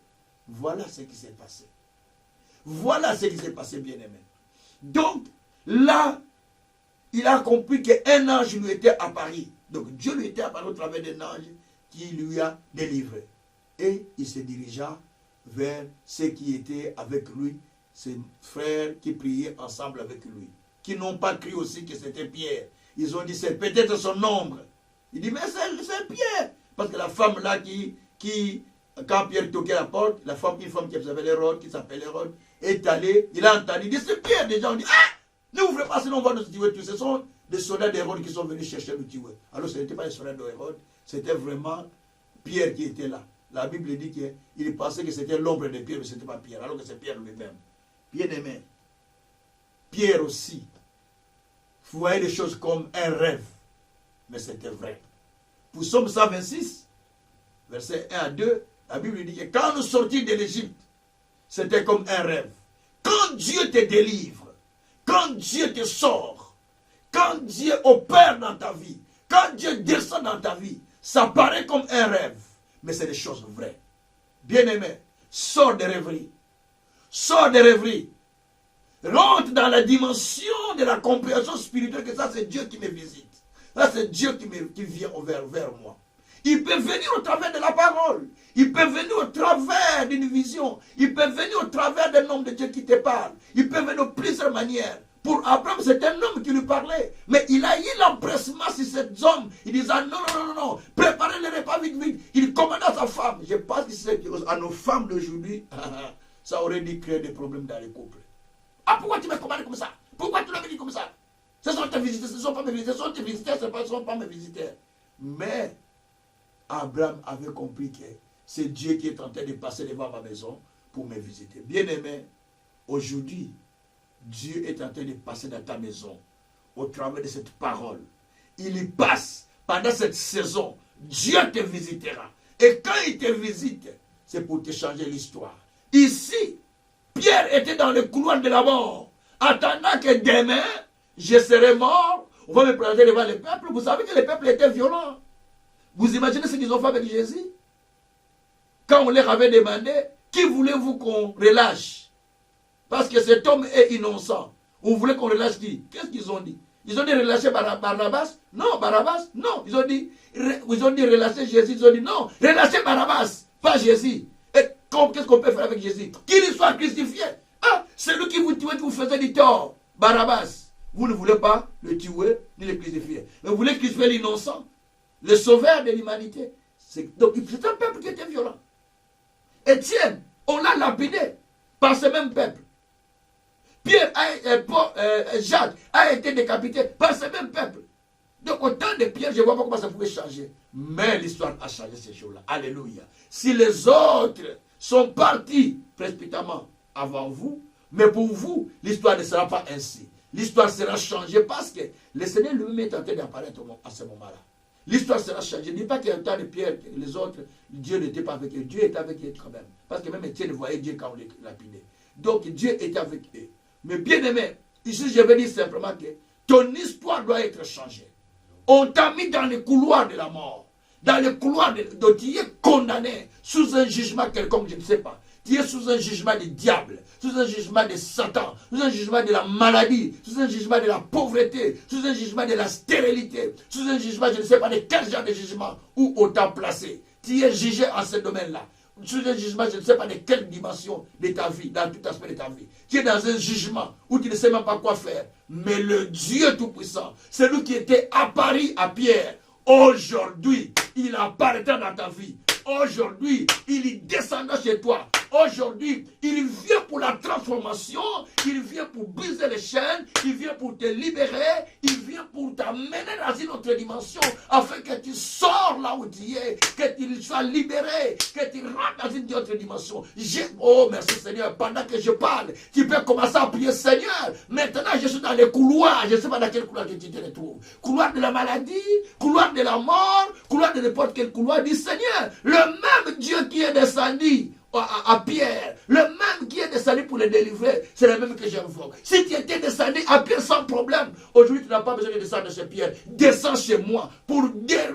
Voilà ce qui s'est passé. Voilà ce qui s'est passé, bien-aimé. Donc là, il a compris qu'un ange lui était apparu. Donc Dieu lui était apparu au travers d'un ange qui lui a délivré. Et il se dirigea vers ceux qui étaient avec lui, ses frères qui priaient ensemble avec lui, qui n'ont pas cru aussi que c'était Pierre. Ils ont dit, c'est peut-être son ombre. Il dit, mais c'est Pierre. Parce que la femme là quand Pierre toquait la porte, une femme qui s'appelait Hérode, est allée, il a entendu, il dit, c'est Pierre. Les gens ont dit, n'ouvrez pas, sinon on va nous tuer tous. Ce sont des soldats d'Hérode qui sont venus chercher le tuer. Alors ce n'était pas les soldats d'Hérode, c'était vraiment Pierre qui était là. La Bible dit qu'il pensait que c'était l'ombre de Pierre, mais ce n'était pas Pierre, alors que c'est Pierre lui-même. Bien-aimé, Pierre aussi voyait les choses comme un rêve, mais c'était vrai. Pour Psaume 126, versets 1 à 2, la Bible dit que quand nous sortions de l'Égypte, c'était comme un rêve. Quand Dieu te délivre, quand Dieu te sort, quand Dieu opère dans ta vie, quand Dieu descend dans ta vie, ça paraît comme un rêve, mais c'est des choses vraies. Bien-aimé, sors des rêveries. Sors des rêveries. Rentre dans la dimension de la compréhension spirituelle que ça c'est Dieu qui me visite. Ça c'est Dieu qui vient vers moi. Il peut venir au travers de la parole. Il peut venir au travers d'une vision. Il peut venir au travers d'un homme de Dieu qui te parle. Il peut venir de plusieurs manières. Pour Abraham, c'est un homme qui lui parlait. Mais il a eu l'empressement sur cet homme. Il disait, non, préparez le repas vite. Il commanda à sa femme. Je pense que c'est à nos femmes d'aujourd'hui, ça aurait dû créer des problèmes dans les couples. Pourquoi tu me commandes comme ça? Pourquoi tu l'as dit comme ça? Ce sont tes visiteurs, ce ne sont pas mes visiteurs. Ce sont tes visiteurs, ce ne sont pas mes visiteurs. Mais Abraham avait compris que c'est Dieu qui est en train de passer devant ma maison pour me visiter. Bien-aimé, aujourd'hui, Dieu est en train de passer dans ta maison au travers de cette parole. Il y passe pendant cette saison. Dieu te visitera. Et quand il te visite, c'est pour te changer l'histoire. Ici, Pierre était dans le couloir de la mort, attendant que demain, je serai mort. On va me présenter devant le peuple. Vous savez que le peuple était violent. Vous imaginez ce qu'ils ont fait avec Jésus? Quand on leur avait demandé, qui voulez-vous qu'on relâche? Parce que cet homme est innocent. On voulait qu'on relâche qui? Qu'est-ce qu'ils ont dit? Ils ont dit relâcher Barabbas? Non, Barabbas? Non. Ils ont dit relâcher Jésus? Ils ont dit non, relâcher Barabbas, pas Jésus. Et qu'est-ce qu'on peut faire avec Jésus? Qu'il soit crucifié. C'est lui qui vous tuait, qui vous faisait du tort. Barabbas. Vous ne voulez pas le tuer ni le crucifier. Mais vous voulez crucifier l'innocent, le sauveur de l'humanité. Donc c'est un peuple qui était violent. Étienne, on l'a lapidé par ce même peuple. Jacques a été décapité par ce même peuple. Donc au temps de Pierre, je ne vois pas comment ça pouvait changer. Mais l'histoire a changé ces jours-là. Alléluia. Si les autres sont partis précipitamment avant vous, mais pour vous, l'histoire ne sera pas ainsi. l'histoire sera changée parce que le Seigneur lui-même est en train d'apparaître à ce moment-là. L'histoire sera changée. Je ne dis pas qu'il y a un temps de Pierre, les autres, Dieu n'était pas avec eux. Dieu était avec eux quand même. Parce que même Étienne voyait Dieu quand on les lapidait. Donc Dieu était avec eux. Mais bien aimé, ici je veux dire simplement que ton histoire doit être changée. On t'a mis dans les couloirs de la mort. Dans les couloirs de tu es condamné sous un jugement quelconque, je ne sais pas. Tu es sous un jugement du diable, sous un jugement de Satan, sous un jugement de la maladie, sous un jugement de la pauvreté, sous un jugement de la stérilité, sous un jugement, je ne sais pas de quel genre de jugement, où on t'a placé. Tu es jugé en ce domaine-là. Sous un jugement, je ne sais pas de quelle dimension de ta vie, dans tout aspect de ta vie. Tu es dans un jugement où tu ne sais même pas quoi faire. Mais le Dieu Tout-Puissant, celui qui était apparu à Pierre, aujourd'hui, il apparaîtra dans ta vie. Aujourd'hui, il descendra chez toi. Aujourd'hui, il vient pour la transformation, il vient pour briser les chaînes, il vient pour te libérer, il vient pour t'amener dans une autre dimension, afin que tu sors là où tu es, que tu sois libéré, que tu rentres dans une autre dimension. Oh, merci Seigneur, pendant que je parle, tu peux commencer à prier, Seigneur. Maintenant, je suis dans les couloirs, je ne sais pas dans quel couloir tu te retrouves. Couloir de la maladie, couloir de la mort, couloir de n'importe quel couloir. Dis, Seigneur, le même Dieu qui est descendu à Pierre, le même qui est descendu pour le délivrer, c'est le même que j'invoque. Si tu étais descendu à Pierre sans problème, aujourd'hui tu n'as pas besoin de descendre chez Pierre. Descends chez moi pour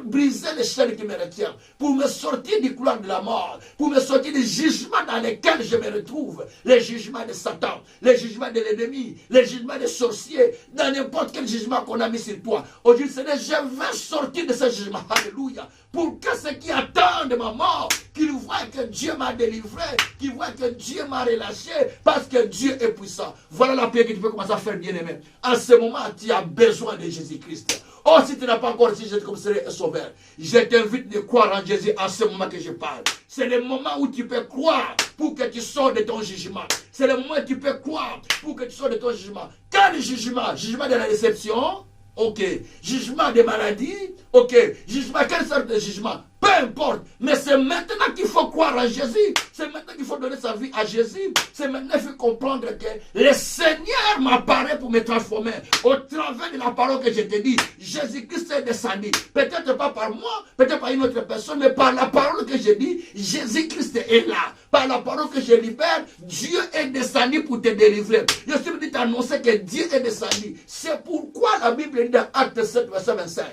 briser les chaînes qui me retiennent, pour me sortir du couloir de la mort, pour me sortir des jugements dans lesquels je me retrouve, les jugements de Satan, les jugements de l'ennemi, les jugements des sorciers, dans n'importe quel jugement qu'on a mis sur toi. Aujourd'hui, Seigneur, je veux sortir de ce jugement. Alléluia. Pour que ceux qui attendent ma mort, qu'ils voient que Dieu m'a délivré, qu'ils voient que Dieu m'a relâché, parce que Dieu est puissant. Voilà la prière que tu peux commencer à faire, bien-aimé. En ce moment, tu as besoin de Jésus-Christ. Oh, si tu n'as pas encore reçu Jésus comme sauveur, je t'invite de croire en Jésus en ce moment que je parle. C'est le moment où tu peux croire pour que tu sors de ton jugement. C'est le moment où tu peux croire pour que tu sors de ton jugement. Quel jugement? Jugement de la déception? Ok. Jugement des maladies? Ok. Jugement, quelle sorte de jugement? Peu importe. Mais c'est maintenant qu'il faut croire en Jésus. C'est maintenant qu'il faut donner sa vie à Jésus. C'est maintenant qu'il faut comprendre que le Seigneur m'apparaît pour me transformer. Au travers de la parole que je te dis, Jésus-Christ est descendu. Peut-être pas par moi, peut-être par une autre personne, mais par la parole que je dis, Jésus-Christ est là. Par la parole que je libère, Dieu est descendu pour te délivrer. Je suis venu t'annoncer que Dieu est descendu. C'est pourquoi la Bible dit dans Actes 7, verset 25.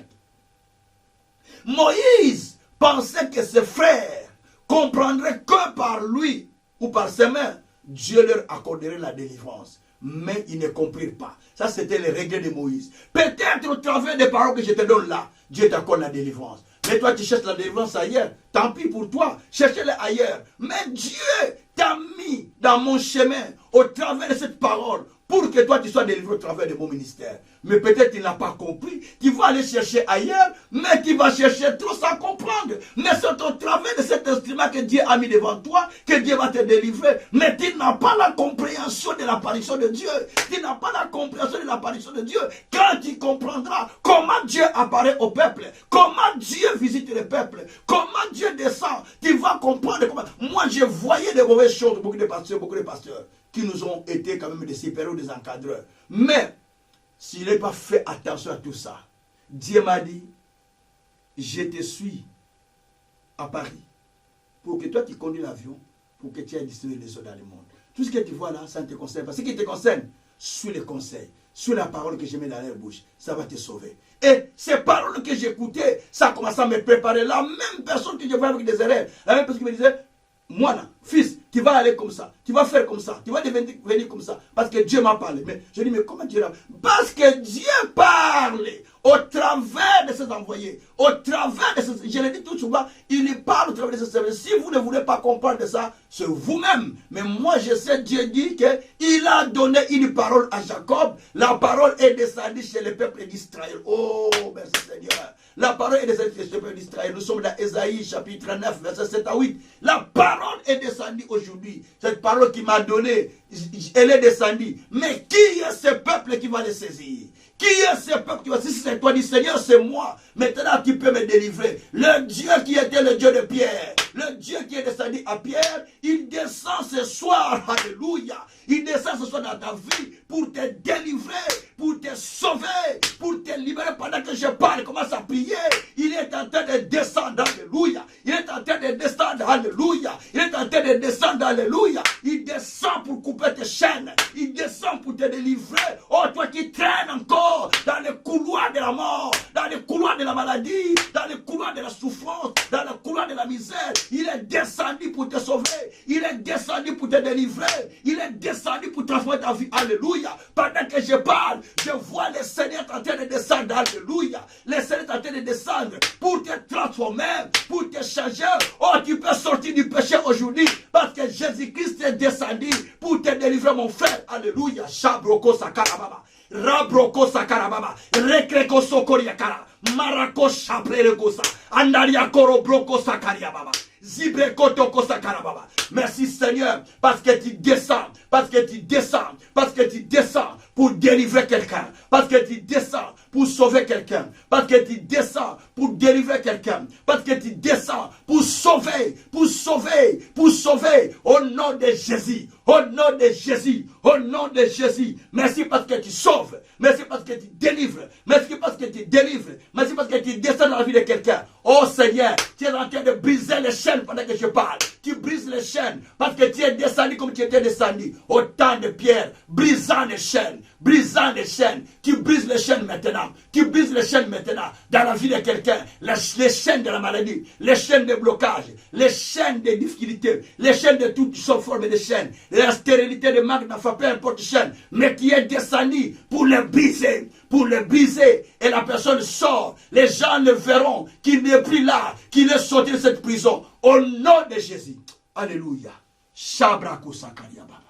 Moïse pensait que ses frères comprendraient que par lui ou par ses mains, Dieu leur accorderait la délivrance. Mais ils ne comprirent pas. Ça, c'était les règles de Moïse. Peut-être au travers des paroles que je te donne là, Dieu t'accorde la délivrance. Mais toi, tu cherches la délivrance ailleurs. Tant pis pour toi. Cherchez-la ailleurs. Mais Dieu t'a mis dans mon chemin au travers de cette parole pour que toi, tu sois délivré au travers de mon ministère. Mais peut-être tu n'as pas compris. Tu vas aller chercher ailleurs, mais tu vas chercher trop sans comprendre. Mais c'est au travers de cet instrument que Dieu a mis devant toi que Dieu va te délivrer. Mais tu n'as pas la compréhension de l'apparition de Dieu. Tu n'as pas la compréhension de l'apparition de Dieu. Quand tu comprendras comment Dieu apparaît au peuple, comment Dieu visite le peuple, comment Dieu descend, tu vas comprendre comment. Moi, je voyais de mauvaises choses, beaucoup de pasteurs qui nous ont été quand même des supérieurs, des encadreurs. Mais, s'il n'est pas fait attention à tout ça, Dieu m'a dit, je te suis à Paris pour que toi tu conduis l'avion, pour que tu aies distribué les autres dans le monde. Tout ce que tu vois là, ça ne te concerne pas. Ce qui te concerne, suis les conseils, suis la parole que je mets dans leur bouche, ça va te sauver. Et ces paroles que j'écoutais, ça a commencé à me préparer. La même personne que je voyais avec des erreurs, la même personne qui me disait, moi là, fils, tu vas aller comme ça, tu vas faire comme ça, tu vas devenir comme ça, parce que Dieu m'a parlé. Mais je dis, mais comment Dieu l'a parlé? Parce que Dieu parle au travers de ses envoyés, au travers de ses... Je l'ai dit tout souvent, il parle au travers de ses services. Si vous ne voulez pas comprendre ça, c'est vous-même. Mais moi, je sais, Dieu dit qu'il a donné une parole à Jacob. La parole est descendue chez le peuple d'Israël. Oh, merci Seigneur. La parole est descendue chez le peuple d'Israël. Nous sommes dans Ésaïe, chapitre 9, verset 7 à 8. La parole est descendue aujourd'hui. Cette parole qui m'a donné, elle est descendue. Mais qui est ce peuple qui va le saisir? Qui est ce peuple qui va saisir? Si c'est toi, dis Seigneur, c'est moi. Maintenant, tu peux me délivrer. Le Dieu qui était le Dieu de Pierre, le Dieu qui est descendu à Pierre, il descend ce soir. Alléluia. Il descend ce soir dans ta vie pour te délivrer, pour te sauver, pour te libérer pendant que je parle. Commence à prier. Il est en train de descendre, alléluia. Il est en train de descendre, alléluia. Il est en train de descendre, alléluia. Il descend pour couper tes chaînes. Il descend pour te délivrer. Oh, toi qui traînes encore dans les couloirs de la mort, dans les couloirs de la maladie, dans les couloirs de la souffrance, dans les couloirs de la misère. Il est descendu pour te sauver. Il est descendu pour te délivrer. Il est descendu pour transformer ta vie. Alléluia. Pendant que je parle, je vois le Seigneur en train de descendre. Alléluia. Le Seigneur en train de descendre pour te transformer, pour te changer. Oh, tu peux sortir du péché aujourd'hui parce que Jésus-Christ est descendu pour te délivrer, mon frère. Alléluia. Shabroko sakarababa. Rabroko sakarababa. Rekreko sokoriakara. Marako shaprerekosa. Andaria koro broko sakariababa. Merci Seigneur, parce que tu descends, parce que tu descends, parce que tu descends pour délivrer quelqu'un, parce que tu descends pour sauver quelqu'un, parce que tu descends pour délivrer quelqu'un, parce que tu descends pour sauver, pour sauver, pour sauver, au nom de Jésus, au nom de Jésus, au nom de Jésus. Merci parce que tu sauves, merci parce que tu délivres, merci parce que tu délivres, merci parce que tu descends dans la vie de quelqu'un. Oh Seigneur, tu es en train de briser les chaînes pendant que je parle. Tu brises les chaînes parce que tu es descendu comme tu étais descendu. Au temps de Pierre, brisant les chaînes, brisant les chaînes. Tu brises les chaînes maintenant. Tu brises les chaînes maintenant dans la vie de quelqu'un. Les chaînes de la maladie, les chaînes de blocage, les chaînes de difficultés, les chaînes de toutes formes de chaînes, la stérilité de manque d'enfant, peu importe chaîne, mais qui est descendu pour les briser. Pour le briser, et la personne sort, les gens le verront, qu'il n'est plus là, qu'il est sorti de cette prison, au nom de Jésus. Alléluia. Shabrako Sakaria Baba.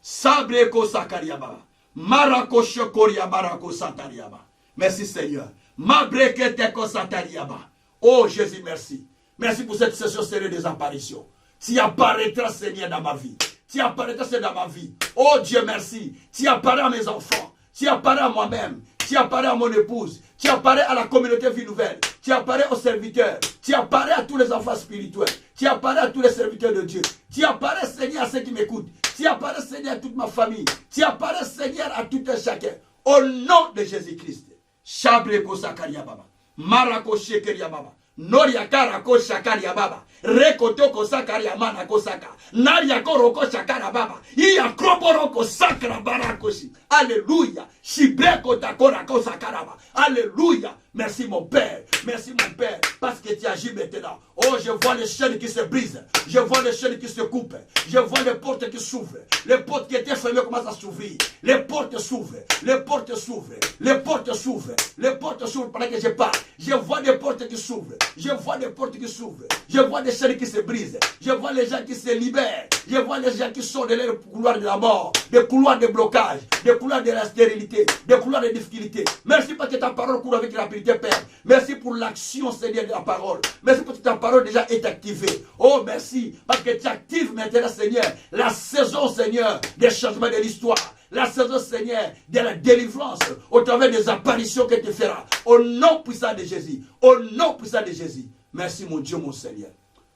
Sabreko Sakaria Baba. Marako Shokoria Barako Sataria Baba. Merci Seigneur. Mabreke Teko Sataria Baba. Oh Jésus, merci. Merci pour cette session série des apparitions. Tu apparaîtras, Seigneur, dans ma vie. Tu apparaîtras, Seigneur, dans ma vie. Oh Dieu, merci. Tu apparais à mes enfants. Tu apparais à moi-même. Tu apparais à mon épouse, tu apparais à la communauté Vie Nouvelle, tu apparais aux serviteurs, tu apparais à tous les enfants spirituels, tu apparais à tous les serviteurs de Dieu, tu apparais Seigneur à ceux qui m'écoutent, tu apparais Seigneur à toute ma famille, tu apparais Seigneur à tout un chacun, au nom de Jésus-Christ. Shabreko Sakaria Baba, Marako Shekeria Baba, Noria Karako Shakaria Baba, Rekotoko Sakaria Manako Saka, Naria Koroko Shakara Baba, Iya Kroboroko Sakra Barakoshi. Alléluia. Shibreko Takorako Sakaraba. Alléluia. Merci mon Père. Merci mon Père. Parce que tu agis maintenant. Oh, je vois les chaînes qui se brisent. Je vois les chaînes qui se coupent. Je vois les portes qui s'ouvrent. Les portes qui étaient fermées commencent à s'ouvrir. Les portes s'ouvrent. Les portes s'ouvrent. Les portes s'ouvrent. Les portes s'ouvrent pendant que je parle. Je vois des portes qui s'ouvrent. Je vois des portes qui s'ouvrent. Je vois des chaînes qui se brisent. Je vois les gens qui se libèrent. Je vois les gens qui sortent de les couloirs de la mort. Des couloirs de blocage. Des couloirs de la stérilité. Des couloirs de difficulté. Merci parce que ta parole court avec rapidité, Père. Merci pour l'action, Seigneur, de la parole. Merci parce que ta parole déjà est activée. Oh, merci parce que tu actives maintenant, Seigneur, la saison, Seigneur, des changements de l'histoire. La saison, Seigneur, de la délivrance au travers des apparitions que tu feras. Au nom puissant de Jésus. Au nom puissant de Jésus. Merci, mon Dieu, mon Seigneur.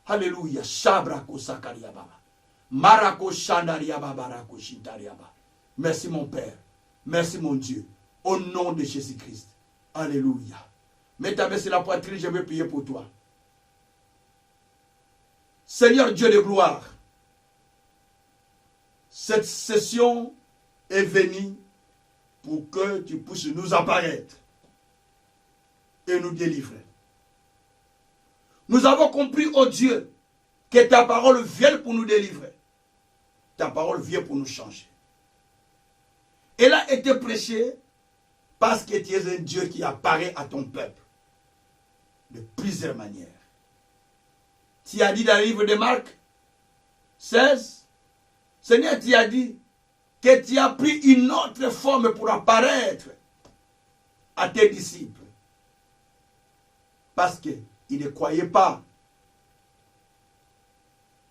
Alléluia. Shabrako Sakaria Baba. Marako Shandaria Baba Rako Shintaria Baba. Merci, mon Père. Merci, mon Dieu. Au nom de Jésus-Christ. Alléluia. Mets ta main sur la poitrine, je vais prier pour toi. Seigneur Dieu de gloire, cette session est venue pour que tu puisses nous apparaître et nous délivrer. Nous avons compris, oh Dieu, que ta parole vient pour nous délivrer. Ta parole vient pour nous changer. Elle a été prêchée parce que tu es un Dieu qui apparaît à ton peuple de plusieurs manières. Tu as dit dans le livre de Marc 16, Seigneur, tu as dit que tu as pris une autre forme pour apparaître à tes disciples. Parce qu'ils ne croyaient pas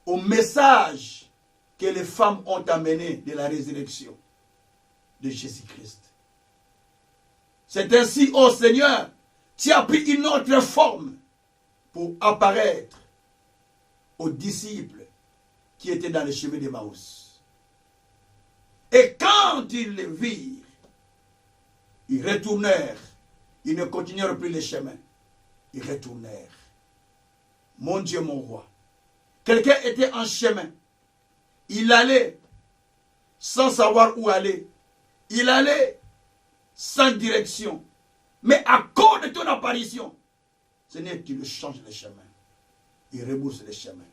au message que les femmes ont amené de la résurrection de Jésus-Christ. C'est ainsi, ô Seigneur, tu as pris une autre forme pour apparaître aux disciples qui étaient dans les chemins d'Emmaüs. Et quand ils le virent, Ils retournèrent. Ils ne continuèrent plus les chemins. Ils retournèrent. Mon Dieu, mon roi. Quelqu'un était en chemin. Il allait sans savoir où aller. Il allait sans direction. Mais à cause de ton apparition, Seigneur, tu le changes les chemins. Il rebrousse les chemins.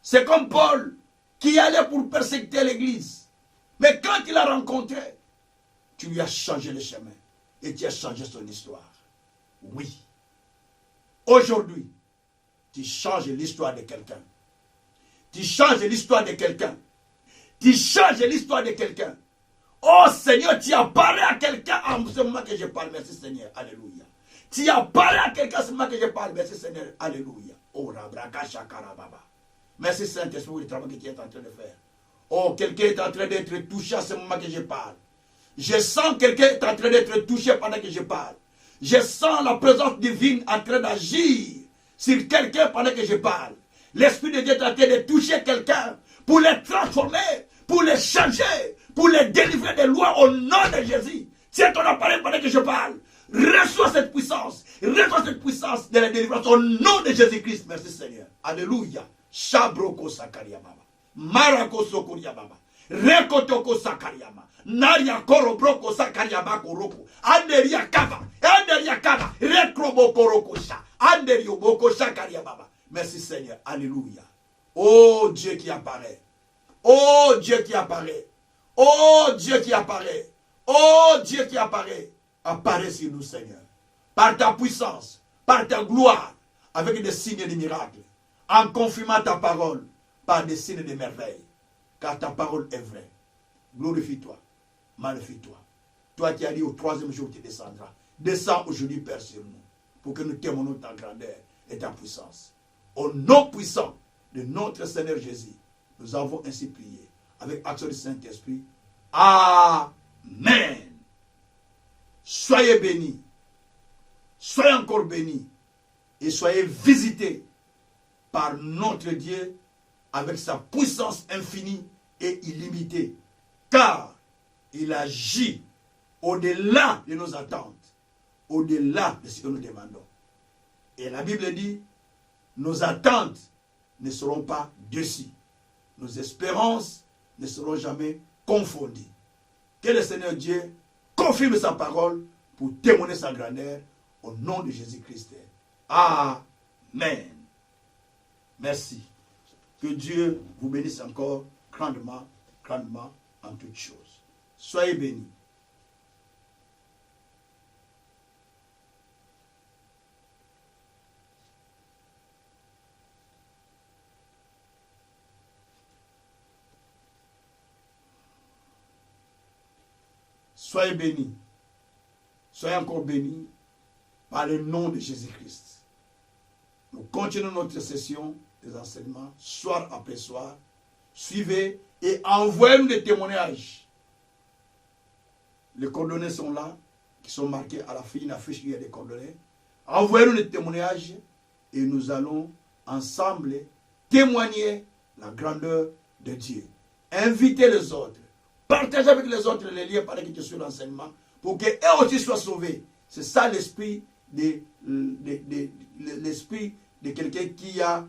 C'est comme Paul qui allait pour persécuter l'église. Mais quand il a rencontré, tu lui as changé les chemins. Et tu as changé son histoire. Oui. Aujourd'hui, tu changes l'histoire de quelqu'un. Tu changes l'histoire de quelqu'un. Tu changes l'histoire de quelqu'un. Oh Seigneur, tu as parlé à quelqu'un en ce moment que je parle. Merci Seigneur. Alléluia. Tu as parlé à quelqu'un en ce moment que je parle. Merci Seigneur. Alléluia. Oh Rabraka Shakarababa. Merci Saint-Esprit pour le travail que tu es en train de faire. Oh, quelqu'un est en train d'être touché à ce moment que je parle. Je sens quelqu'un est en train d'être touché pendant que je parle. Je sens la présence divine en train d'agir sur quelqu'un pendant que je parle. L'Esprit de Dieu est en train de toucher quelqu'un pour les transformer, pour les changer, pour les délivrer des lois au nom de Jésus. Tiens ton appareil pendant que je parle. Reçois cette puissance de la délivrance au nom de Jésus-Christ. Merci Seigneur. Alléluia. Shabroko Sakariama. Marako Sokuriababa. Rekotoko Sakariama. Naria Korobroko Sakariaba Koroko. Anderia Kava. Anderia Kava. Rekroboko Rokosha. Anderio Boko Sakariababa. Merci Seigneur. Alléluia. Oh Dieu qui apparaît. Oh Dieu qui apparaît. Oh Dieu qui apparaît. Oh Dieu qui apparaît. Apparaît sur nous Seigneur. Par ta puissance. Par ta gloire. Avec des signes et des miracles. En confirmant ta parole. Par des signes et des merveilles. Car ta parole est vraie. Glorifie-toi. Magnifie-toi. Toi qui as dit au troisième jour tu descendras. Descends aujourd'hui Père sur nous. Pour que nous témoignons ta grandeur et ta puissance. Au nom puissant de notre Seigneur Jésus, nous avons ainsi prié avec action du Saint-Esprit. Amen. Soyez bénis. Soyez encore bénis. Et soyez visités par notre Dieu avec sa puissance infinie et illimitée. Car il agit au-delà de nos attentes, au-delà de ce que nous demandons. Et la Bible dit, nos attentes ne seront pas déçues. Nos espérances ne seront jamais confondues. Que le Seigneur Dieu confirme sa parole pour témoigner sa grandeur au nom de Jésus-Christ. Amen. Merci. Que Dieu vous bénisse encore grandement, grandement en toutes choses. Soyez bénis. Soyez bénis. Soyez encore bénis par le nom de Jésus-Christ. Nous continuons notre session des enseignements, soir après soir. Suivez et envoyez-nous des témoignages. Les coordonnées sont là, qui sont marquées à la fin, une affiche où il y a des coordonnées. Envoyez-nous des témoignages et nous allons ensemble témoigner la grandeur de Dieu. Invitez les autres. Partagez avec les autres les liens par lesquels tu suis l'enseignement pour qu'eux aussi soient sauvés. C'est ça l'esprit l'esprit de quelqu'un qui a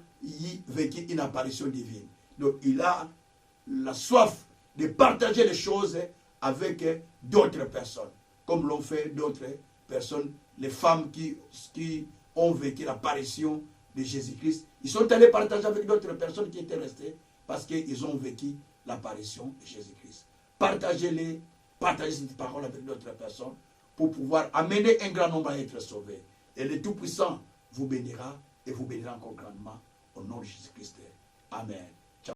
vécu une apparition divine. Donc il a la soif de partager les choses avec d'autres personnes, comme l'ont fait d'autres personnes, les femmes qui ont vécu l'apparition de Jésus-Christ. Ils sont allés partager avec d'autres personnes qui étaient restées parce qu'ils ont vécu l'apparition de Jésus-Christ. Partagez-les, partagez cette parole avec d'autres personnes pour pouvoir amener un grand nombre à être sauvés. Et le Tout-Puissant vous bénira et vous bénira encore grandement au nom de Jésus-Christ. Amen.